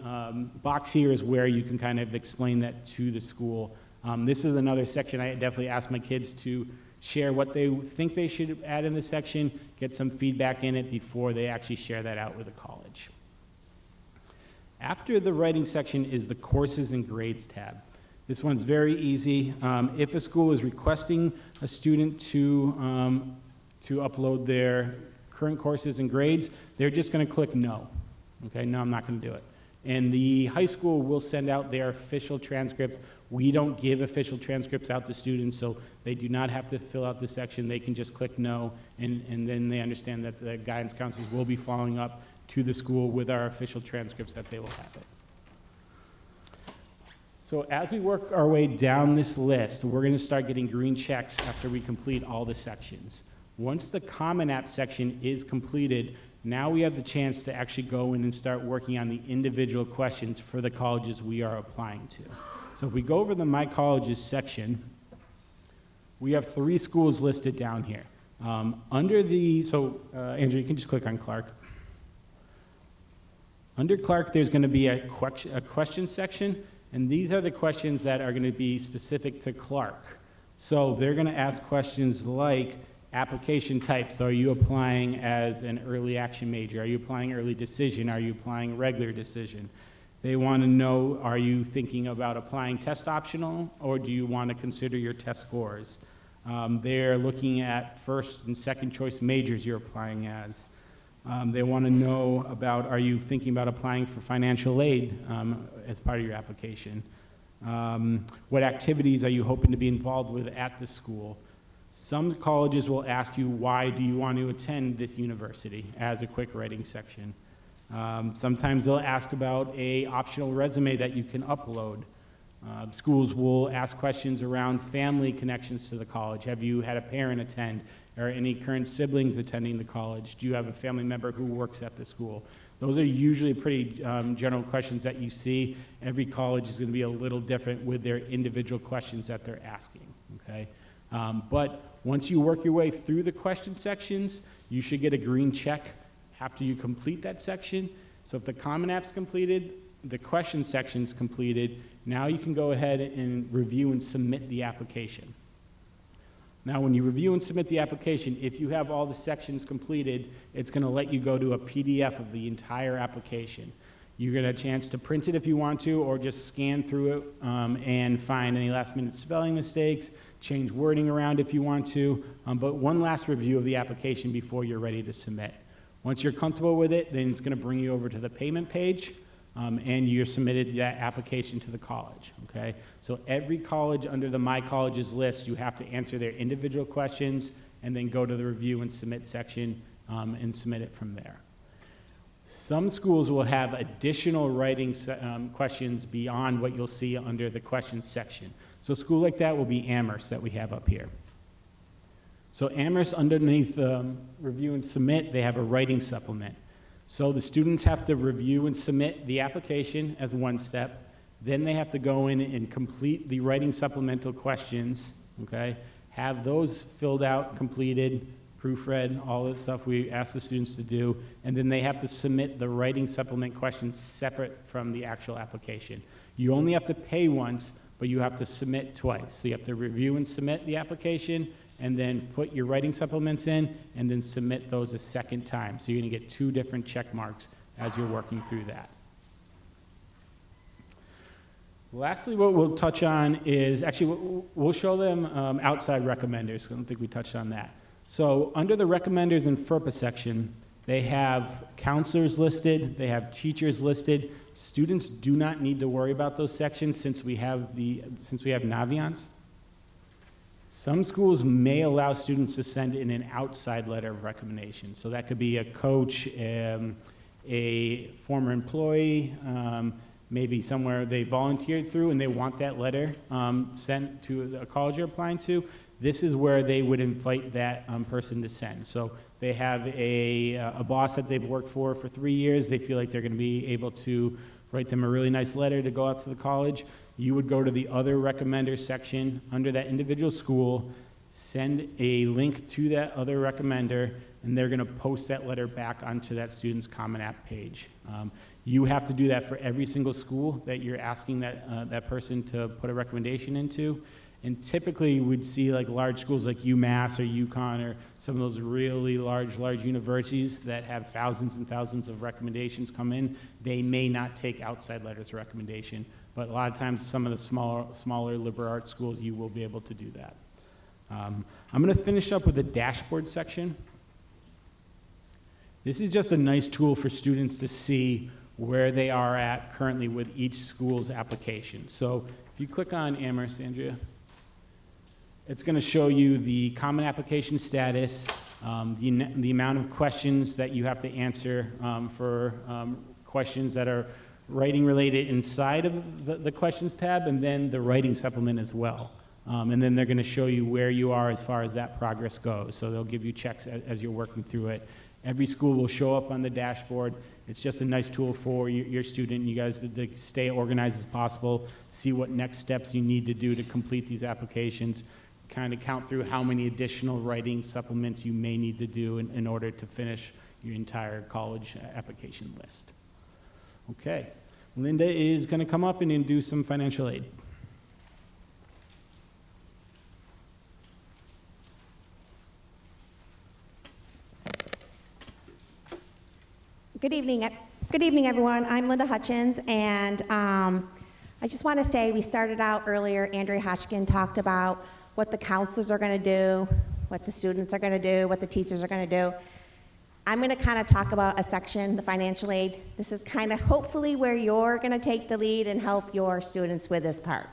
box here is where you can kind of explain that to the school. This is another section I definitely ask my kids to share what they think they should add in this section, get some feedback in it before they actually share that out with the college. After the writing section is the courses and grades tab. This one's very easy. If a school is requesting a student to upload their current courses and grades, they're just going to click no. Okay, no, I'm not going to do it. And the high school will send out their official transcripts. We don't give official transcripts out to students, so they do not have to fill out this section. They can just click no, and then they understand that the guidance counselors will be following up to the school with our official transcripts that they will have it. So as we work our way down this list, we're going to start getting green checks after we complete all the sections. Once the Common App section is completed, now we have the chance to actually go in and start working on the individual questions for the colleges we are applying to. So if we go over the My Colleges section, we have 3 schools listed down here. Andrew, you can just click on Clark. Under Clark, there's going to be a question section, and these are the questions that are going to be specific to Clark. So they're going to ask questions like application types. Are you applying as an early action major? Are you applying early decision? Are you applying regular decision? They want to know, are you thinking about applying test optional, or do you want to consider your test scores? They're looking at first and second choice majors you're applying as. They want to know about, are you thinking about applying for financial aid as part of your application? What activities are you hoping to be involved with at the school? Some colleges will ask you, why do you want to attend this university, as a quick writing section. Sometimes they'll ask about a optional resume that you can upload. Schools will ask questions around family connections to the college. Have you had a parent attend, or any current siblings attending the college? Do you have a family member who works at the school? Those are usually pretty general questions that you see. Every college is going to be a little different with their individual questions that they're asking, okay? But once you work your way through the question sections, you should get a green check after you complete that section. So if the Common App's completed, the question section's completed, now you can go ahead and review and submit the application. Now, when you review and submit the application, if you have all the sections completed, it's going to let you go to a PDF of the entire application. You get a chance to print it if you want to, or just scan through it and find any last-minute spelling mistakes, change wording around if you want to, but one last review of the application before you're ready to submit. Once you're comfortable with it, then it's going to bring you over to the payment page, and you're submitted that application to the college, okay? So every college under the My Colleges list, you have to answer their individual questions and then go to the review and submit section and submit it from there. Some schools will have additional writing questions beyond what you'll see under the questions section. So a school like that will be Amherst that we have up here. So Amherst, underneath review and submit, they have a writing supplement. So the students have to review and submit the application as one step. Then they have to go in and complete the writing supplemental questions, okay? Have those filled out, completed, proofread, all the stuff we ask the students to do, and then they have to submit the writing supplement questions separate from the actual application. You only have to pay once, but you have to submit twice. So you have to review and submit the application, and then put your writing supplements in, and then submit those a second time. So you're gonna get 2 different check marks as you're working through that. Lastly, what we'll touch on is, actually, we'll show them outside recommenders. I don't think we touched on that. So under the recommenders and FERPA section, they have counselors listed, they have teachers listed. Students do not need to worry about those sections since we have Naviance. Some schools may allow students to send in an outside letter of recommendation. So that could be a coach, a former employee, maybe somewhere they volunteered through and they want that letter sent to a college you're applying to. This is where they would invite that person to send. So they have a boss that they've worked for 3 years. They feel like they're going to be able to write them a really nice letter to go out to the college. You would go to the other recommender section under that individual school, send a link to that other recommender, and they're going to post that letter back onto that student's Common App page. You have to do that for every single school that you're asking that person to put a recommendation into. And typically, we'd see like large schools like UMass or UConn or some of those really large universities that have thousands and thousands of recommendations come in. They may not take outside letters of recommendation, but a lot of times some of the smaller liberal arts schools, you will be able to do that. I'm going to finish up with the dashboard section. This is just a nice tool for students to see where they are at currently with each school's application. So if you click on Amherst, Andrea, it's going to show you the common application status, the amount of questions that you have to answer for questions that are writing related inside of the questions tab, and then the writing supplement as well. And then they're going to show you where you are as far as that progress goes. So they'll give you checks as you're working through it. Every school will show up on the dashboard. It's just a nice tool for your student and you guys to stay organized as possible, see what next steps you need to do to complete these applications, kind of count through how many additional writing supplements you may need to do in order to finish your entire college application list. Okay, Linda is going to come up and do some financial aid. Good evening, everyone. I'm Linda Hutchins, and I just want to say we started out earlier. Andrea Hotchkin talked about what the counselors are going to do, what the students are going to do, what the teachers are going to do. I'm going to kind of talk about a section, the financial aid. This is kind of hopefully where you're going to take the lead and help your students with this part.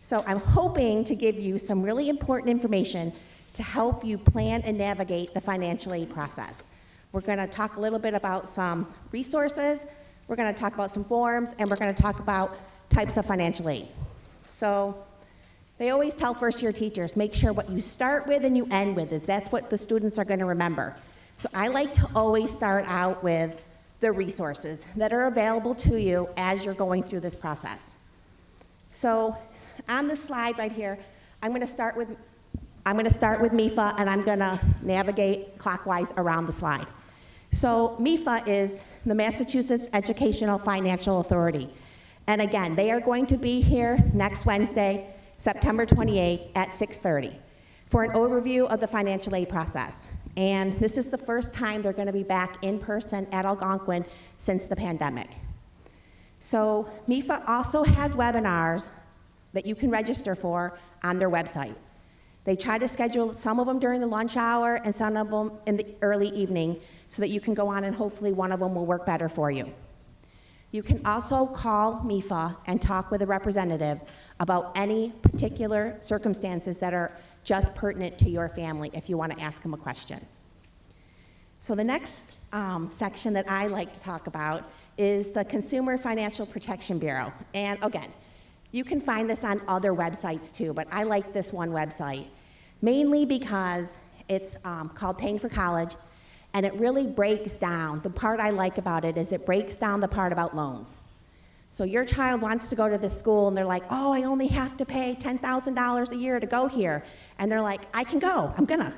So I'm hoping to give you some really important information to help you plan and navigate the financial aid process. We're going to talk a little bit about some resources, we're going to talk about some forms, and we're going to talk about types of financial aid. So they always tell first-year teachers, make sure what you start with and you end with is that's what the students are going to remember. So I like to always start out with the resources that are available to you as you're going through this process. So on the slide right here, I'm going to start with MIFA, and I'm going to navigate clockwise around the slide. So MIFA is the Massachusetts Educational Financial Authority. And again, they are going to be here next Wednesday, September 28th at 6:30 for an overview of the financial aid process. And this is the first time they're going to be back in person at Algonquin since the pandemic. So MIFA also has webinars that you can register for on their website. They try to schedule some of them during the lunch hour and some of them in the early evening so that you can go on and hopefully one of them will work better for you. You can also call MIFA and talk with a representative about any particular circumstances that are just pertinent to your family if you want to ask them a question. So the next section that I like to talk about is the Consumer Financial Protection Bureau. And again, you can find this on other websites too, but I like this one website, mainly because it's called Paying for College, and it really breaks down, the part I like about it is it breaks down the part about loans. So your child wants to go to this school, and they're like, oh, I only have to pay $10,000 a year to go here. And they're like, I can go, I'm gonna.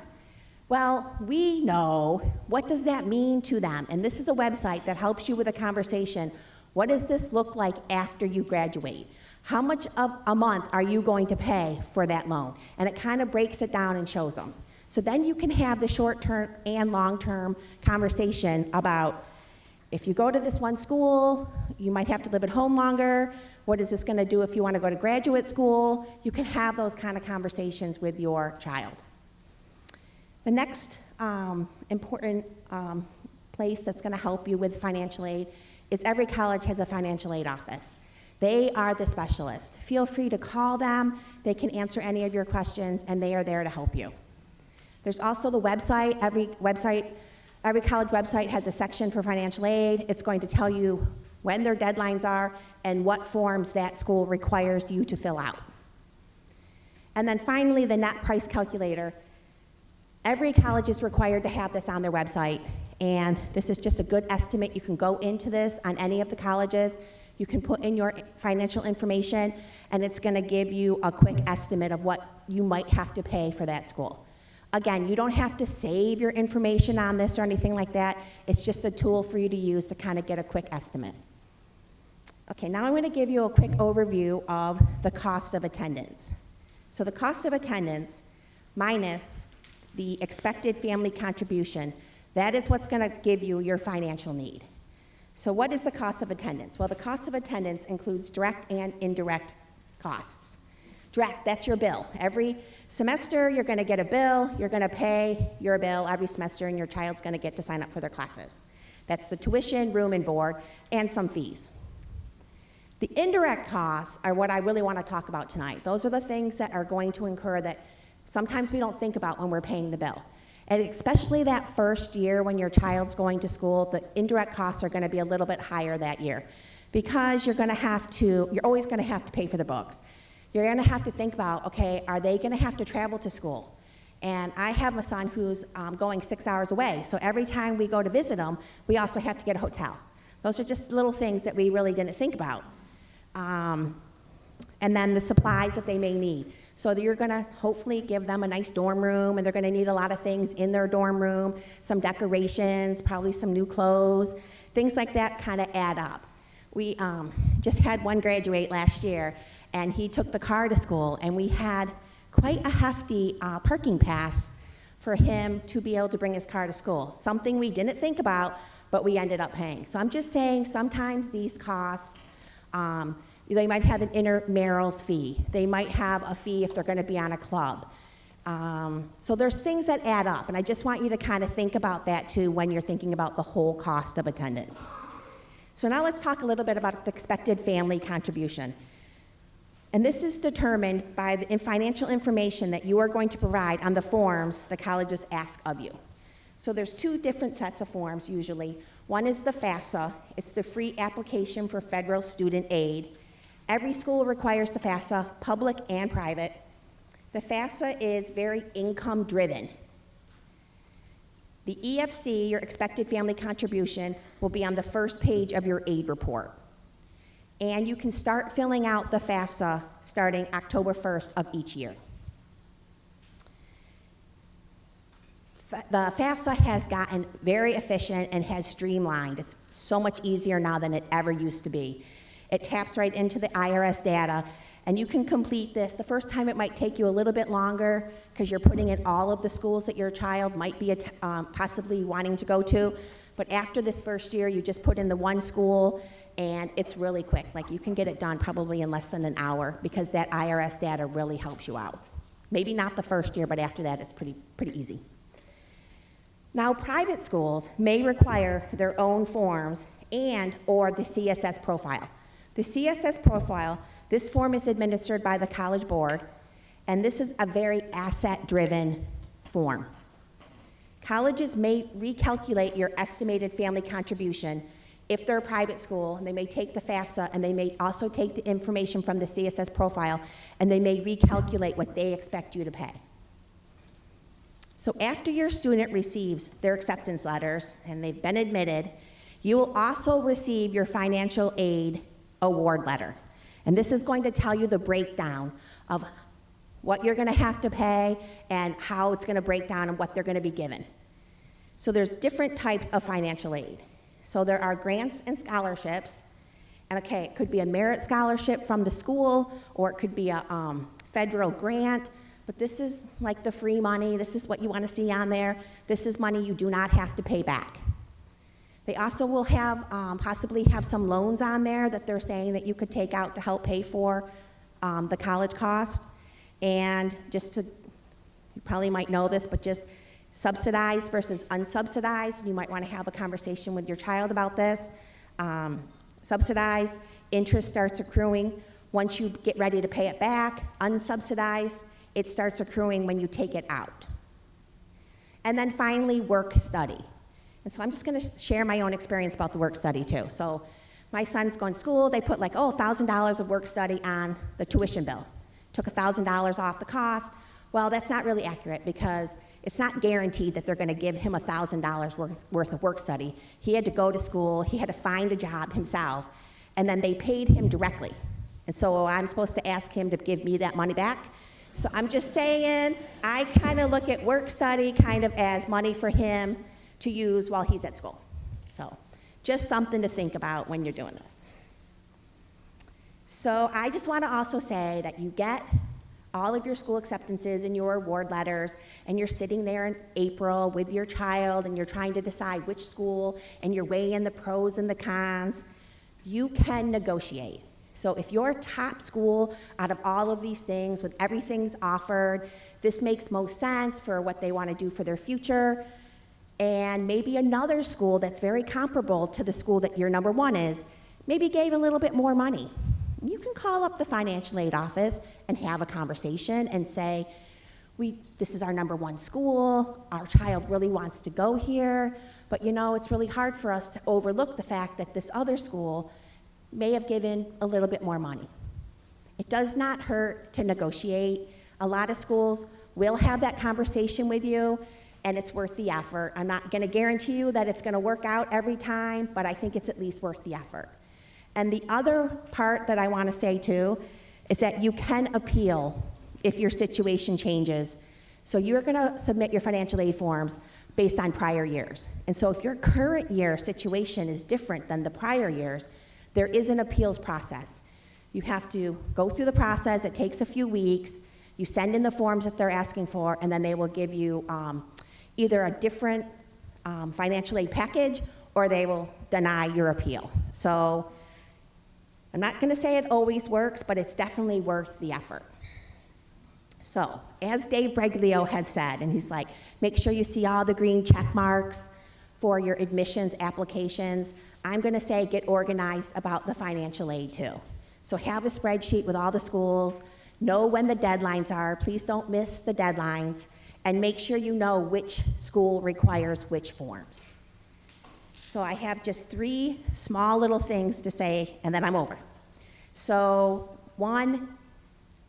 Well, we know, what does that mean to them? And this is a website that helps you with a conversation. What does this look like after you graduate? How much of a month are you going to pay for that loan? And it kind of breaks it down and shows them. So then you can have the short-term and long-term conversation about if you go to this one school, you might have to live at home longer. What is this going to do if you want to go to graduate school? You can have those kind of conversations with your child. The next important place that's going to help you with financial aid is every college has a financial aid office. They are the specialist. Feel free to call them. They can answer any of your questions, and they are there to help you. There's also the website. Every college website has a section for financial aid. It's going to tell you when their deadlines are and what forms that school requires you to fill out. And then finally, the net price calculator. Every college is required to have this on their website, and this is just a good estimate. You can go into this on any of the colleges. You can put in your financial information, and it's going to give you a quick estimate of what you might have to pay for that school. Again, you don't have to save your information on this or anything like that. It's just a tool for you to use to kind of get a quick estimate. Okay, now I'm going to give you a quick overview of the cost of attendance. So the cost of attendance minus the expected family contribution, that is what's going to give you your financial need. So what is the cost of attendance? Well, the cost of attendance includes direct and indirect costs. Direct, that's your bill. Every semester, you're going to get a bill. You're going to pay your bill every semester, and your child's going to get to sign up for their classes. That's the tuition, room and board, and some fees. The indirect costs are what I really want to talk about tonight. Those are the things that are going to incur that sometimes we don't think about when we're paying the bill. And especially that first year when your child's going to school, the indirect costs are going to be a little bit higher that year because you're always gonna have to pay for the books. You're gonna have to think about, okay, are they gonna have to travel to school? And I have a son who's going 6 hours away, so every time we go to visit him, we also have to get a hotel. Those are just little things that we really didn't think about. And then the supplies that they may need. So that you're gonna hopefully give them a nice dorm room, and they're gonna need a lot of things in their dorm room, some decorations, probably some new clothes, things like that kind of add up. We just had one graduate last year, and he took the car to school, and we had quite a hefty parking pass for him to be able to bring his car to school. Something we didn't think about, but we ended up paying. So I'm just saying, sometimes these costs, they might have an intramurals fee. They might have a fee if they're gonna be on a club. So there's things that add up, and I just want you to kind of think about that too when you're thinking about the whole cost of attendance. So now let's talk a little bit about the expected family contribution. And this is determined by the financial information that you are going to provide on the forms the colleges ask of you. So there's two different sets of forms usually. One is the FAFSA. It's the free application for federal student aid. Every school requires the FAFSA, public and private. The FAFSA is very income driven. The EFC, your expected family contribution, will be on the first page of your aid report. And you can start filling out the FAFSA starting October 1st of each year. The FAFSA has gotten very efficient and has streamlined. It's so much easier now than it ever used to be. It taps right into the IRS data, and you can complete this. The first time it might take you a little bit longer because you're putting in all of the schools that your child might be possibly wanting to go to, but after this first year, you just put in the one school, and it's really quick. Like, you can get it done probably in less than an hour because that IRS data really helps you out. Maybe not the first year, but after that, it's pretty easy. Now, private schools may require their own forms or the CSS profile. The CSS profile, this form is administered by the College Board, and this is a very asset-driven form. Colleges may recalculate your estimated family contribution if they're a private school, and they may take the FAFSA, and they may also take the information from the CSS profile, and they may recalculate what they expect you to pay. So after your student receives their acceptance letters, and they've been admitted, you will also receive your financial aid award letter. And this is going to tell you the breakdown of what you're gonna have to pay and how it's gonna break down and what they're gonna be given. So there's different types of financial aid. So there are grants and scholarships, and okay, it could be a merit scholarship from the school, or it could be a federal grant, but this is like the free money. This is what you wanna see on there. This is money you do not have to pay back. They also will have, possibly have some loans on there that they're saying that you could take out to help pay for the college cost. And just to, you probably might know this, but just subsidized versus unsubsidized, you might want to have a conversation with your child about this. Subsidized, interest starts accruing once you get ready to pay it back. Unsubsidized, it starts accruing when you take it out. And then finally, work study. And so I'm just going to share my own experience about the work study too. So my son's going to school, they put like, $1,000 of work study on the tuition bill. Took $1,000 off the cost. Well, that's not really accurate because it's not guaranteed that they're going to give him $1,000 worth of work study. He had to go to school, he had to find a job himself, and then they paid him directly. And so I'm supposed to ask him to give me that money back. So I'm just saying, I kind of look at work study kind of as money for him to use while he's at school. So just something to think about when you're doing this. So I just want to also say that you get all of your school acceptances and your award letters, and you're sitting there in April with your child, and you're trying to decide which school, and you're weighing the pros and the cons. You can negotiate. So if your top school out of all of these things, with everything's offered, this makes most sense for what they want to do for their future, and maybe another school that's very comparable to the school that your number one is, maybe gave a little bit more money. You can call up the financial aid office and have a conversation and say, this is our number one school, our child really wants to go here, but it's really hard for us to overlook the fact that this other school may have given a little bit more money. It does not hurt to negotiate. A lot of schools will have that conversation with you, and it's worth the effort. I'm not going to guarantee you that it's going to work out every time, but I think it's at least worth the effort. And the other part that I want to say too is that you can appeal if your situation changes. So you're going to submit your financial aid forms based on prior years. And so if your current year situation is different than the prior years, there is an appeals process. You have to go through the process. It takes a few weeks. You send in the forms that they're asking for, and then they will give you either a different financial aid package, or they will deny your appeal. So I'm not going to say it always works, but it's definitely worth the effort. So, as Dave Breglio had said, and he's like, make sure you see all the green check marks for your admissions applications. I'm going to say get organized about the financial aid too. So have a spreadsheet with all the schools, know when the deadlines are, please don't miss the deadlines, and make sure you know which school requires which forms. So I have just 3 small little things to say, and then I'm over. So 1,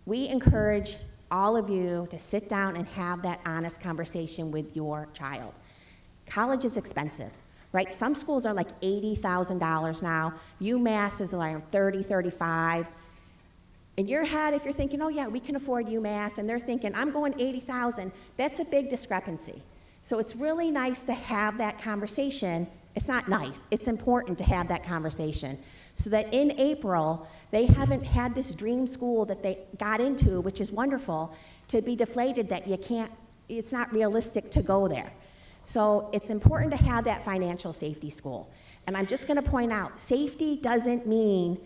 we encourage all of you to sit down and have that honest conversation with your child. College is expensive, right? Some schools are like $80,000 now. UMass is around $30, $35. In your head, if you're thinking, oh yeah, we can afford UMass, and they're thinking, I'm going $80,000, that's a big discrepancy. So it's really nice to have that conversation. It's not nice, it's important to have that conversation so that in April, they haven't had this dream school that they got into, which is wonderful, to be deflated that you can't, it's not realistic to go there. So it's important to have that financial safety school. And I'm just gonna point out, safety doesn't mean,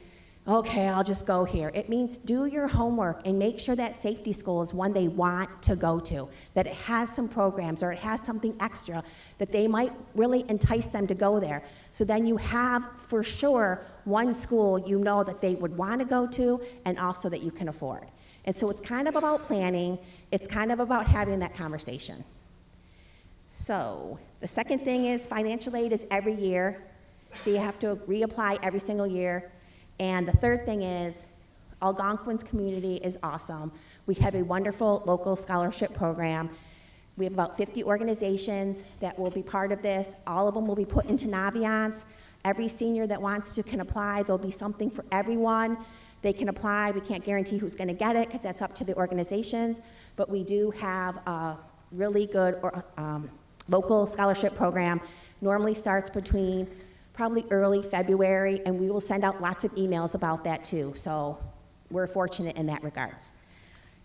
okay, I'll just go here. It means do your homework and make sure that safety school is one they want to go to, that it has some programs or it has something extra that they might really entice them to go there. So then you have, for sure, one school you know that they would want to go to and also that you can afford. And so it's kind of about planning. It's kind of about having that conversation. So the second thing is financial aid is every year. So you have to reapply every single year. And the third thing is, Algonquin's community is awesome. We have a wonderful local scholarship program. We have about 50 organizations that will be part of this. All of them will be put into Naviance. Every senior that wants to can apply. There'll be something for everyone. They can apply. We can't guarantee who's going to get it because that's up to the organizations. But we do have a really good local scholarship program. Normally starts between probably early February, and we will send out lots of emails about that too. So we're fortunate in that regards.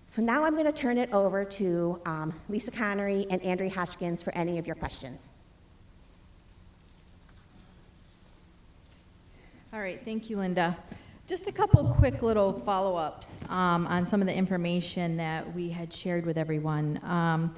So now I'm going to turn it over to Lisa Connery and Andrea Hotchkins for any of your questions. All right, thank you, Linda. Just a couple quick little follow-ups on some of the information that we had shared with everyone.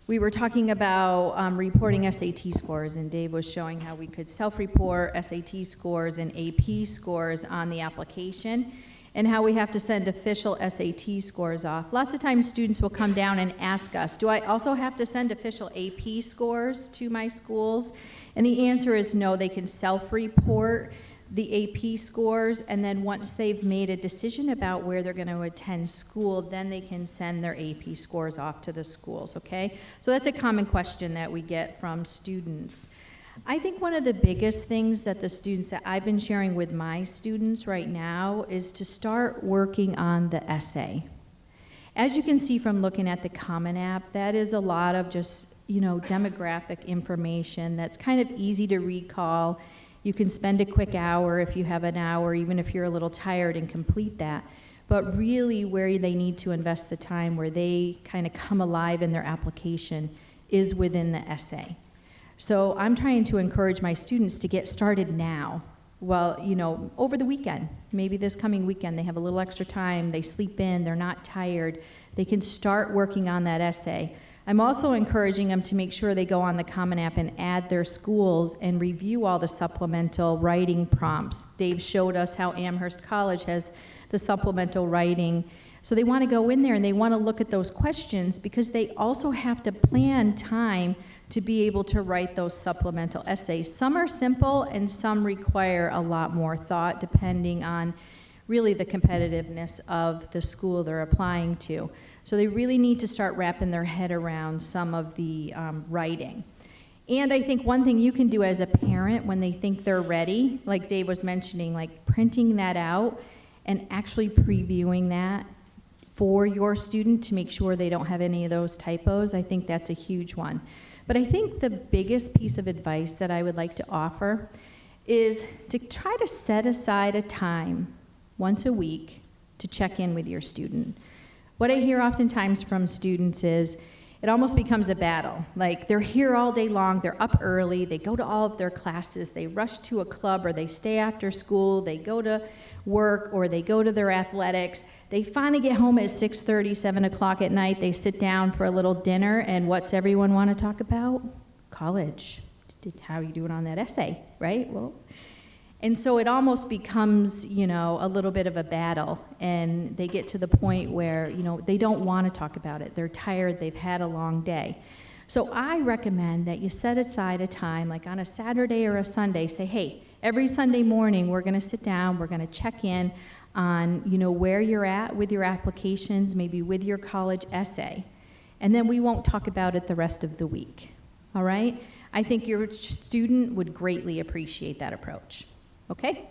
We were talking about reporting SAT scores, and Dave was showing how we could self-report SAT scores and AP scores on the application, and how we have to send official SAT scores off. Lots of times students will come down and ask us, do I also have to send official AP scores to my schools? And the answer is no, they can self-report the AP scores, and then once they've made a decision about where they're going to attend school, then they can send their AP scores off to the schools, okay? So that's a common question that we get from students. I think one of the biggest things that the students that I've been sharing with my students right now is to start working on the essay. As you can see from looking at the Common App, that is a lot of just, demographic information that's kind of easy to recall. You can spend a quick hour if you have an hour, even if you're a little tired, and complete that. But really where they need to invest the time, where they kind of come alive in their application, is within the essay. So I'm trying to encourage my students to get started now. Well, over the weekend, maybe this coming weekend, they have a little extra time, they sleep in, they're not tired, they can start working on that essay. I'm also encouraging them to make sure they go on the Common App and add their schools and review all the supplemental writing prompts. Dave showed us how Amherst College has the supplemental writing. So they want to go in there and they want to look at those questions, because they also have to plan time to be able to write those supplemental essays. Some are simple and some require a lot more thought depending on really the competitiveness of the school they're applying to. So they really need to start wrapping their head around some of the writing. And I think one thing you can do as a parent when they think they're ready, like Dave was mentioning, like printing that out and actually previewing that for your student to make sure they don't have any of those typos, I think that's a huge one. But I think the biggest piece of advice that I would like to offer is to try to set aside a time once a week to check in with your student. What I hear oftentimes from students is it almost becomes a battle. Like they're here all day long, they're up early, they go to all of their classes, they rush to a club or they stay after school, they go to work or they go to their athletics. They finally get home at 6:30, 7 o'clock at night, they sit down for a little dinner, and what's everyone want to talk about? College. How are you doing on that essay, right? Well, and so it almost becomes, you know, a little bit of a battle, and they get to the point where, you know, they don't want to talk about it. They're tired, they've had a long day. So I recommend that you set aside a time, like on a Saturday or a Sunday, say, hey, every Sunday morning we're going to sit down, we're going to check in on, you know, where you're at with your applications, maybe with your college essay, and then we won't talk about it the rest of the week, all right? I think your student would greatly appreciate that approach. Okay?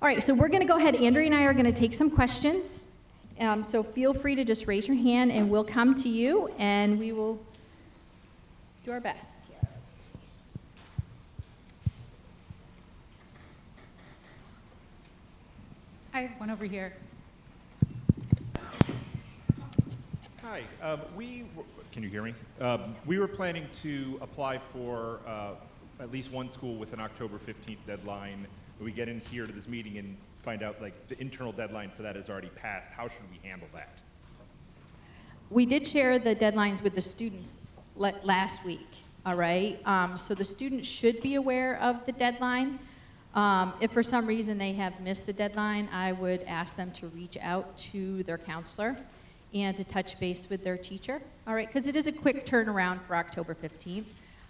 All right, so we're going to go ahead. Andrea and I are going to take some questions. So feel free to just raise your hand, and we'll come to you, and we will do our best. I have one over here. Hi, can you hear me? We were planning to apply for at least one school with an October 15th deadline. We get in here to this meeting and find out like the internal deadline for that has already passed. How should we handle that? We did share the deadlines with the students last week, all right? So the students should be aware of the deadline. If for some reason they have missed the deadline, I would ask them to reach out to their counselor and to touch base with their teacher, all right? Because it is a quick turnaround for October 15th.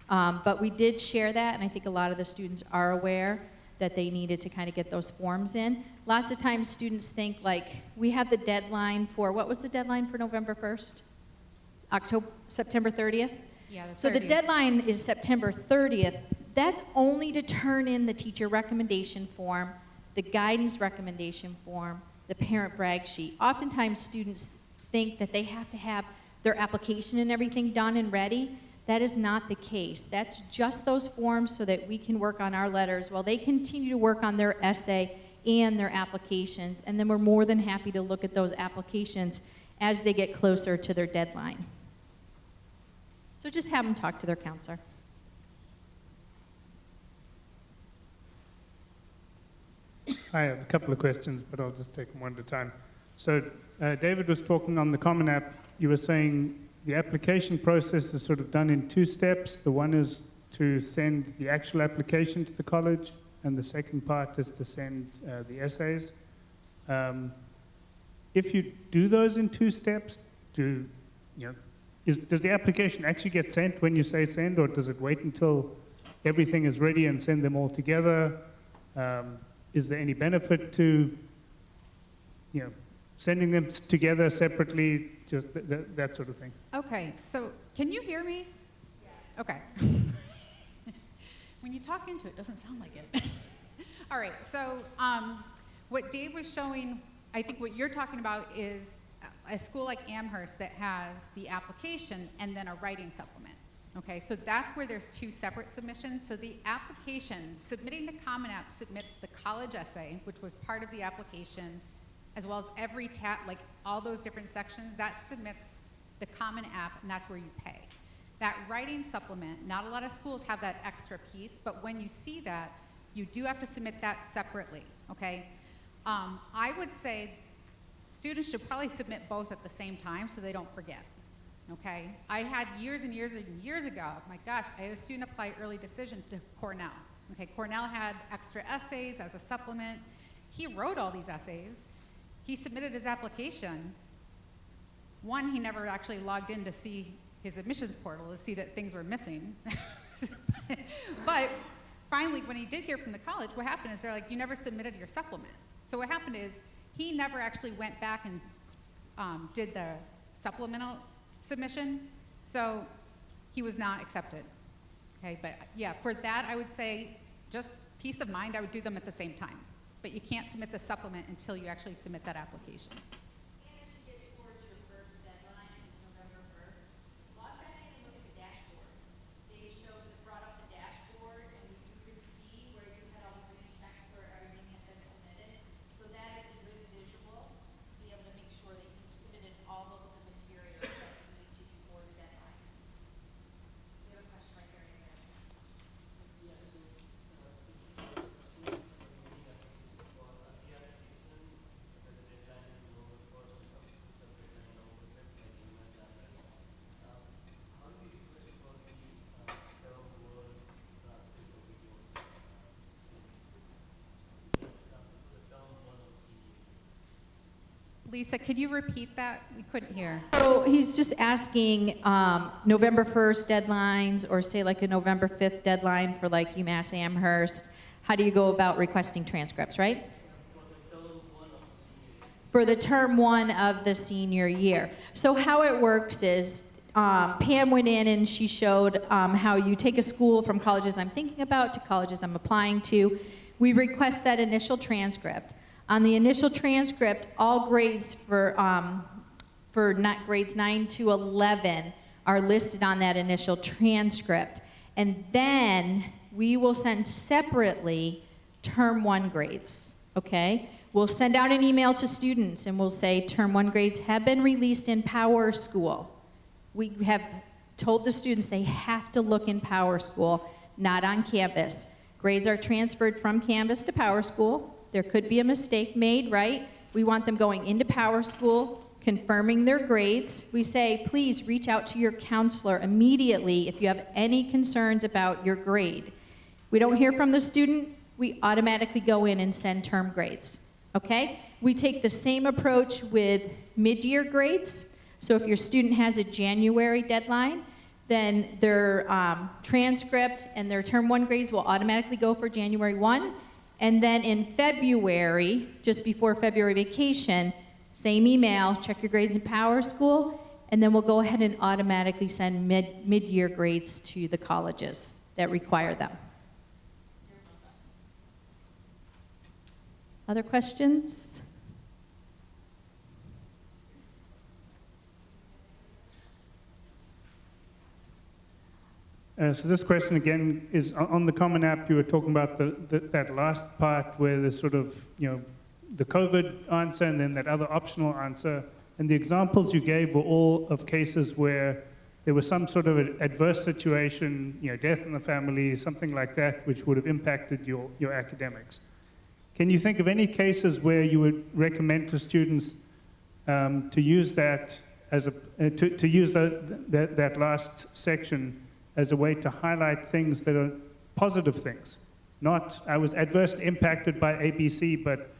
But we did share that, and I think a lot of the students are aware that they needed to kind of get those forms in. Lots of times students think like, we have the deadline for, what was the deadline for November 1st? September 30th? Yeah, the 30th. So the deadline is September 30th. That's only to turn in the teacher recommendation form, the guidance recommendation form, the parent brag sheet. Oftentimes students think that they have to have their application and everything done and ready. That is not the case. That's just those forms so that we can work on our letters while they continue to work on their essay and their applications. And then we're more than happy to look at those applications as they get closer to their deadline. So just have them talk to their counselor. I have a couple of questions, but I'll just take them one at a time. So David was talking on the Common App. You were saying the application process is sort of done in two steps. The one is to send the actual application to the college, and the second part is to send the essays. If you do those in two steps, does the application actually get sent when you say send, or does it wait until everything is ready and send them all together? Is there any benefit to sending them together separately, just that sort of thing? Okay, so can you hear me? Yeah. Okay. When you talk into it, it doesn't sound like it. All right, so what Dave was showing, I think what you're talking about is a school like Amherst that has the application and then a writing supplement. Okay, so that's where there's two separate submissions. So the application, submitting the Common App submits the college essay, which was part of the application, as well as every like all those different sections, that submits the Common App, and that's where you pay. That writing supplement, not a lot of schools have that extra piece, but when you see that, you do have to submit that separately, okay? I would say students should probably submit both at the same time so they don't forget, okay? I had years and years and years ago, my gosh, I had a student apply early decision to Cornell. Okay, Cornell had extra essays as a supplement. He wrote all these essays. He submitted his application. One, he never actually logged in to see his admissions portal to see that things were missing. But finally, when he did hear from the college, what happened is they're like, you never submitted your supplement. So what happened is he never actually went back and did the supplemental submission, so he was not accepted. Okay, but yeah, for that, I would say just peace of mind, I would do them at the same time. But you can't submit the supplement until you actually submit that application. Lisa, could you repeat that? We couldn't hear. So he's just asking November 1st deadlines, or say like a November 5th deadline for like UMass Amherst. How do you go about requesting transcripts, right? For the term one of the senior year. So how it works is Pam went in and she showed how you take a school from colleges I'm thinking about to colleges I'm applying to. We request that initial transcript. On the initial transcript, all grades for not grades 9 to 11 are listed on that initial transcript. And then we will send separately term 1 grades, okay? We'll send out an email to students and we'll say term 1 grades have been released in Power School. We have told the students they have to look in Power School, not on Canvas. Grades are transferred from Canvas to Power School. There could be a mistake made, right? We want them going into Power School, confirming their grades. We say, please reach out to your counselor immediately if you have any concerns about your grade. We don't hear from the student, we automatically go in and send term grades, okay? We take the same approach with mid-year grades. So if your student has a January deadline, then their transcript and their term 1 grades will automatically go for January 1. And then in February, just before February vacation, same email, check your grades in Power School, and then we'll go ahead and automatically send mid-year grades to the colleges that require them. Other questions? So this question again is on the Common App. You were talking about that last part where there's sort of, the COVID answer and then that other optional answer. And the examples you gave were all of cases where there was some sort of adverse situation, death in the family, something like that, which would have impacted your academics. Can you think of any cases where you would recommend to students to use that as to use that last section as a way to highlight things that are positive things? Not, I was adversely impacted by ABC, but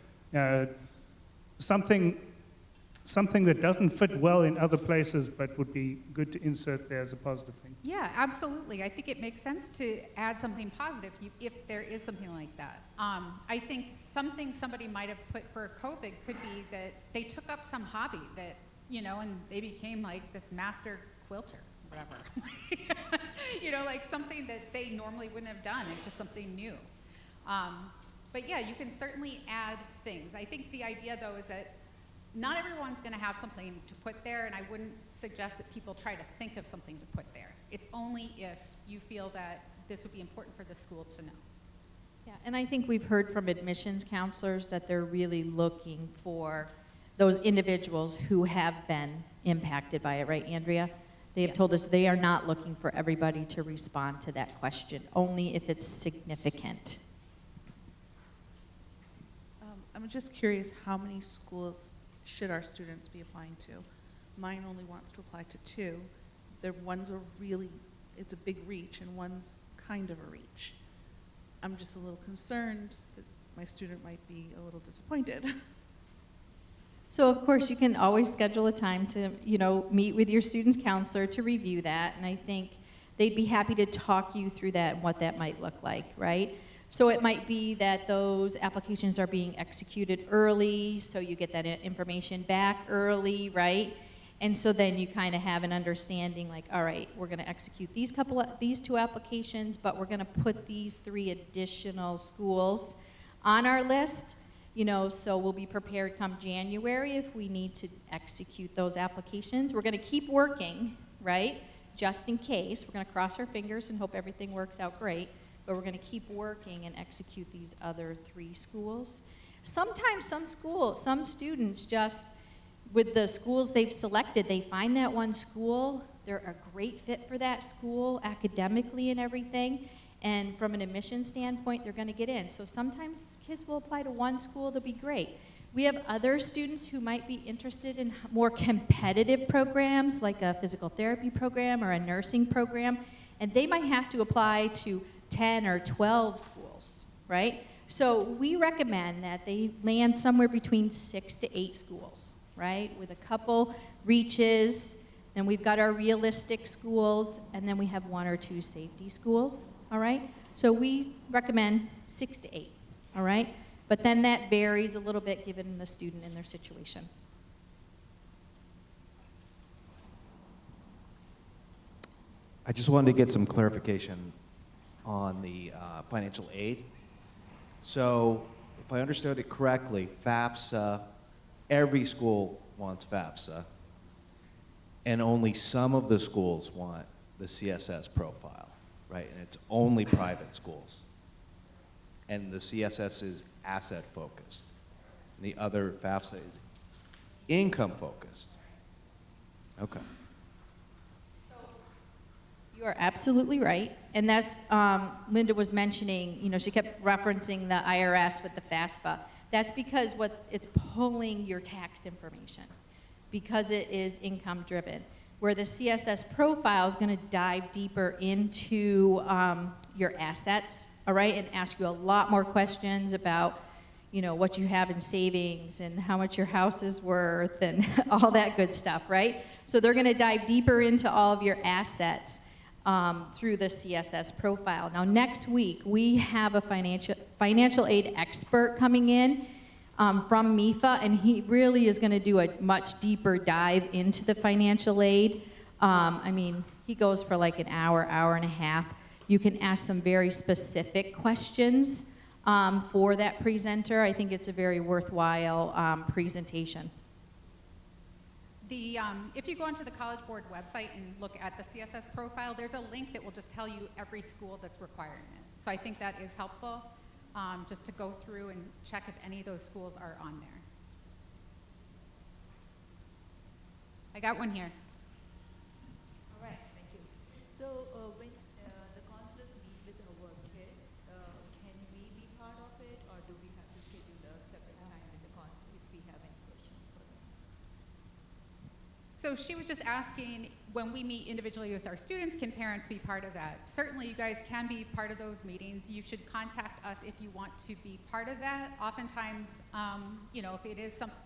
something that doesn't fit well in other places, but would be good to insert there as a positive thing. Yeah, absolutely. I think it makes sense to add something positive if there is something like that. I think something somebody might have put for COVID could be that they took up some hobby that, and they became like this master quilter, whatever. Like something that they normally wouldn't have done, and just something new. But yeah, you can certainly add things. I think the idea, though, is that not everyone's going to have something to put there, and I wouldn't suggest that people try to think of something to put there. It's only if you feel that this would be important for the school to know. Yeah, and I think we've heard from admissions counselors that they're really looking for those individuals who have been impacted by it, right, Andrea? They have told us they are not looking for everybody to respond to that question, only if it's significant. I'm just curious, how many schools should our students be applying to? Mine only wants to apply to 2. One's it's a big reach, and one's kind of a reach. I'm just a little concerned that my student might be a little disappointed. So of course, you can always schedule a time to, meet with your student's counselor to review that, and I think they'd be happy to talk you through that and what that might look like, right? So it might be that those applications are being executed early, so you get that information back early, right? And so then you kind of have an understanding like, all right, we're going to execute these two applications, but we're going to put these 3 additional schools on our list, so we'll be prepared come January if we need to execute those applications. We're going to keep working, right? Just in case. We're going to cross our fingers and hope everything works out great, but we're going to keep working and execute these other 3 schools. Sometimes some students just, with the schools they've selected, they find that one school, they're a great fit for that school academically and everything, and from an admission standpoint, they're going to get in. So sometimes kids will apply to one school to be great. We have other students who might be interested in more competitive programs, like a physical therapy program or a nursing program, and they might have to apply to 10 or 12 schools, right? So we recommend that they land somewhere between 6 to 8 schools, right? With a couple reaches, then we've got our realistic schools, and then we have 1 or 2 safety schools, all right? So we recommend 6 to 8, all right? But then that varies a little bit given the student and their situation. I just wanted to get some clarification on the financial aid. So if I understood it correctly, FAFSA, every school wants FAFSA, and only some of the schools want the CSS profile, right? And it's only private schools. And the CSS is asset focused. And the other FAFSA is income focused. Okay. You are absolutely right, and that's, Linda was mentioning, she kept referencing the IRS with the FAFSA. That's because it's pulling your tax information, because it is income driven. Where the CSS profile is going to dive deeper into your assets, all right, and ask you a lot more questions about, what you have in savings and how much your house is worth and all that good stuff, right? So they're going to dive deeper into all of your assets through the CSS profile. Now, next week, we have a financial aid expert coming in from MIFA, and he really is going to do a much deeper dive into the financial aid. He goes for like an hour, hour and a half. You can ask some very specific questions for that presenter. I think it's a very worthwhile presentation. If you go onto the College Board website and look at the CSS profile, there's a link that will just tell you every school that's requiring it. So I think that is helpful, just to go through and check if any of those schools are on there. I got one here. All right, thank you. So when the counselors meet with our kids, can we be part of it, or do we have to schedule a separate time with the counselor if we have any questions for them? So she was just asking, when we meet individually with our students, can parents be part of that? Certainly you guys can be part of those meetings. You should contact us if you want to be part of that. Oftentimes,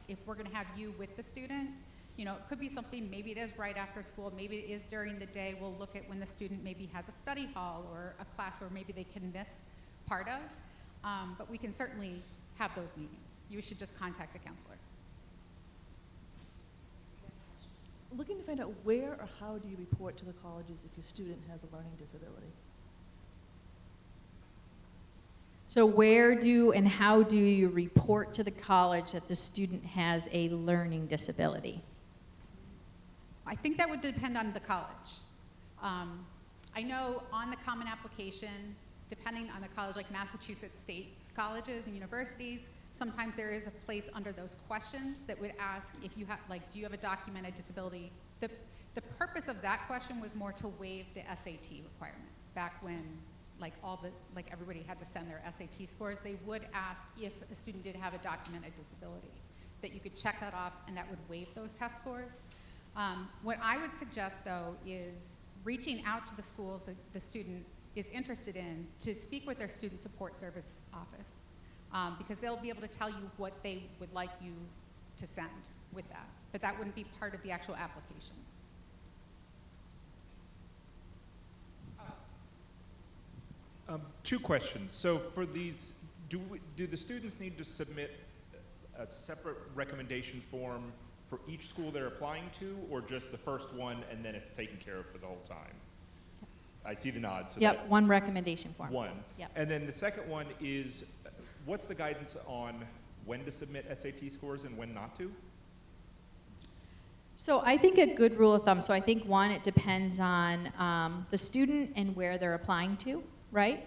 if we're going to have you with the student, it could be something, maybe it is right after school, maybe it is during the day. We'll look at when the student maybe has a study hall or a class where maybe they can miss part of, but we can certainly have those meetings. You should just contact the counselor. Looking to find out where or how do you report to the colleges if your student has a learning disability? So where and how do you report to the college that the student has a learning disability? I think that would depend on the college. I know on the common application, depending on the college, like Massachusetts state colleges and universities, sometimes there is a place under those questions that would ask if you have, do you have a documented disability? The purpose of that question was more to waive the SAT requirements. Back when, everybody had to send their SAT scores, they would ask if a student did have a documented disability, that you could check that off and that would waive those test scores. What I would suggest, though, is reaching out to the schools that the student is interested in to speak with their student support service office, because they'll be able to tell you what they would like you to send with that, but that wouldn't be part of the actual application. Two questions. So for these, do the students need to submit a separate recommendation form for each school they're applying to, or just the first one and then it's taken care of for the whole time? I see the nod. So Yep, one recommendation form. One. Yep. And then the second one is, what's the guidance on when to submit SAT scores and when not to? So I think a good rule of thumb, so I think one, it depends on the student and where they're applying to, right?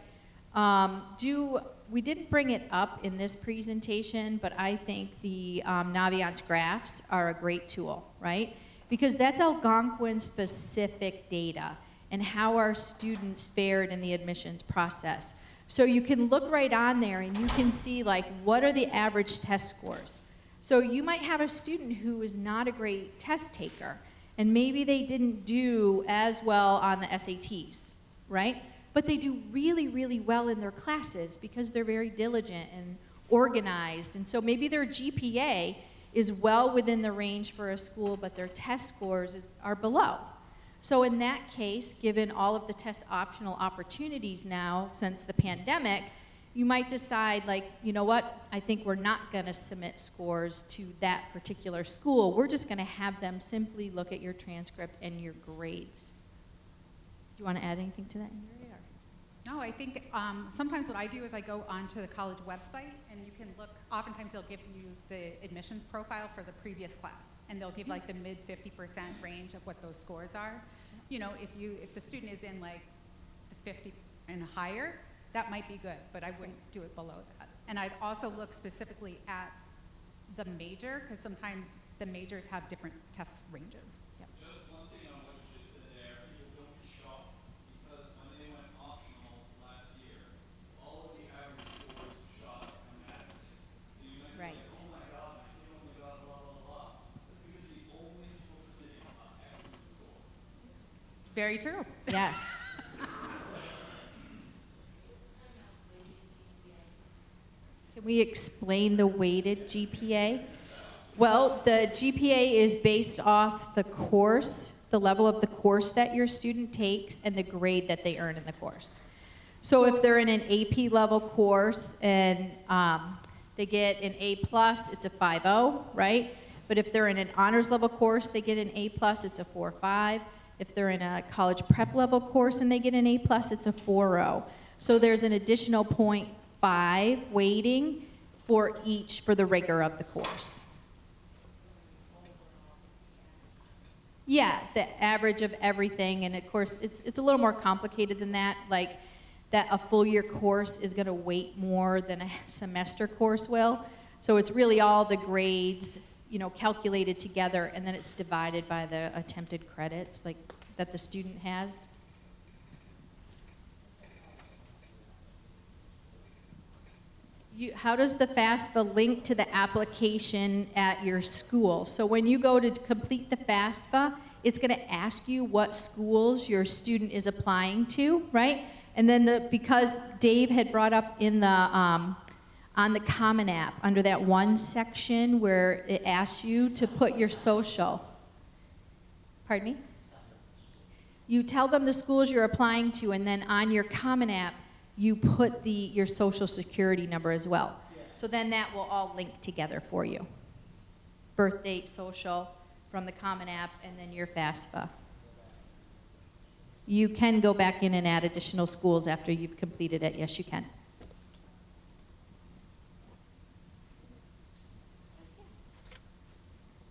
We didn't bring it up in this presentation, but I think the Naviance graphs are a great tool, right? Because that's Algonquin specific data and how our students fared in the admissions process. So you can look right on there and you can see like what are the average test scores. So you might have a student who is not a great test taker and maybe they didn't do as well on the SATs, right? But they do really, really well in their classes because they're very diligent and organized. And so maybe their GPA is well within the range for a school, but their test scores are below. So in that case, given all of the test optional opportunities now since the pandemic, you might decide like, you know what, I think we're not gonna submit scores to that particular school. We're just gonna have them simply look at your transcript and your grades. Do you wanna add anything to that? No, I think sometimes what I do is I go onto the college website and you can look, oftentimes they'll give you the admissions profile for the previous class and they'll give like the mid 50% range of what those scores are. You know, if the student is in like the 50 and higher, that might be good, but I wouldn't do it below that. And I'd also look specifically at the major because sometimes the majors have different test ranges. Yep. Just one thing on what you just said there, people don't be shocked because when they went optional last year, all of the average scores shot dramatically. So you might be like, oh my God, my kid only got blah, blah, blah. That's because the only people submitting excellent scores. Very true. Yes. Can we explain the weighted GPA? Well, the GPA is based off the course, the level of the course that your student takes, and the grade that they earn in the course. So if they're in an AP level course and they get an A+, it's a 5.0, right? But if they're in an honors level course, they get an A+, it's a 4.5. If they're in a college prep level course and they get an A+, it's a 4.0. So there's an additional 0.5 weighting for each for the rigor of the course. Yeah, the average of everything, and of course it's a little more complicated than that, like that a full year course is going to weight more than a semester course will. So it's really all the grades, you know, calculated together, and then it's divided by the attempted credits like that the student has. How does the FAFSA link to the application at your school? So when you go to complete the FAFSA, it's going to ask you what schools your student is applying to, right? And then because Dave had brought up in the on the Common App under that one section where it asks you to put your social. Pardon me? You tell them the schools you're applying to, and then on your Common App, you put your social security number as well. So then that will all link together for you. Birth date, social, from the Common App, and then your FAFSA. You can go back in and add additional schools after you've completed it. Yes, you can.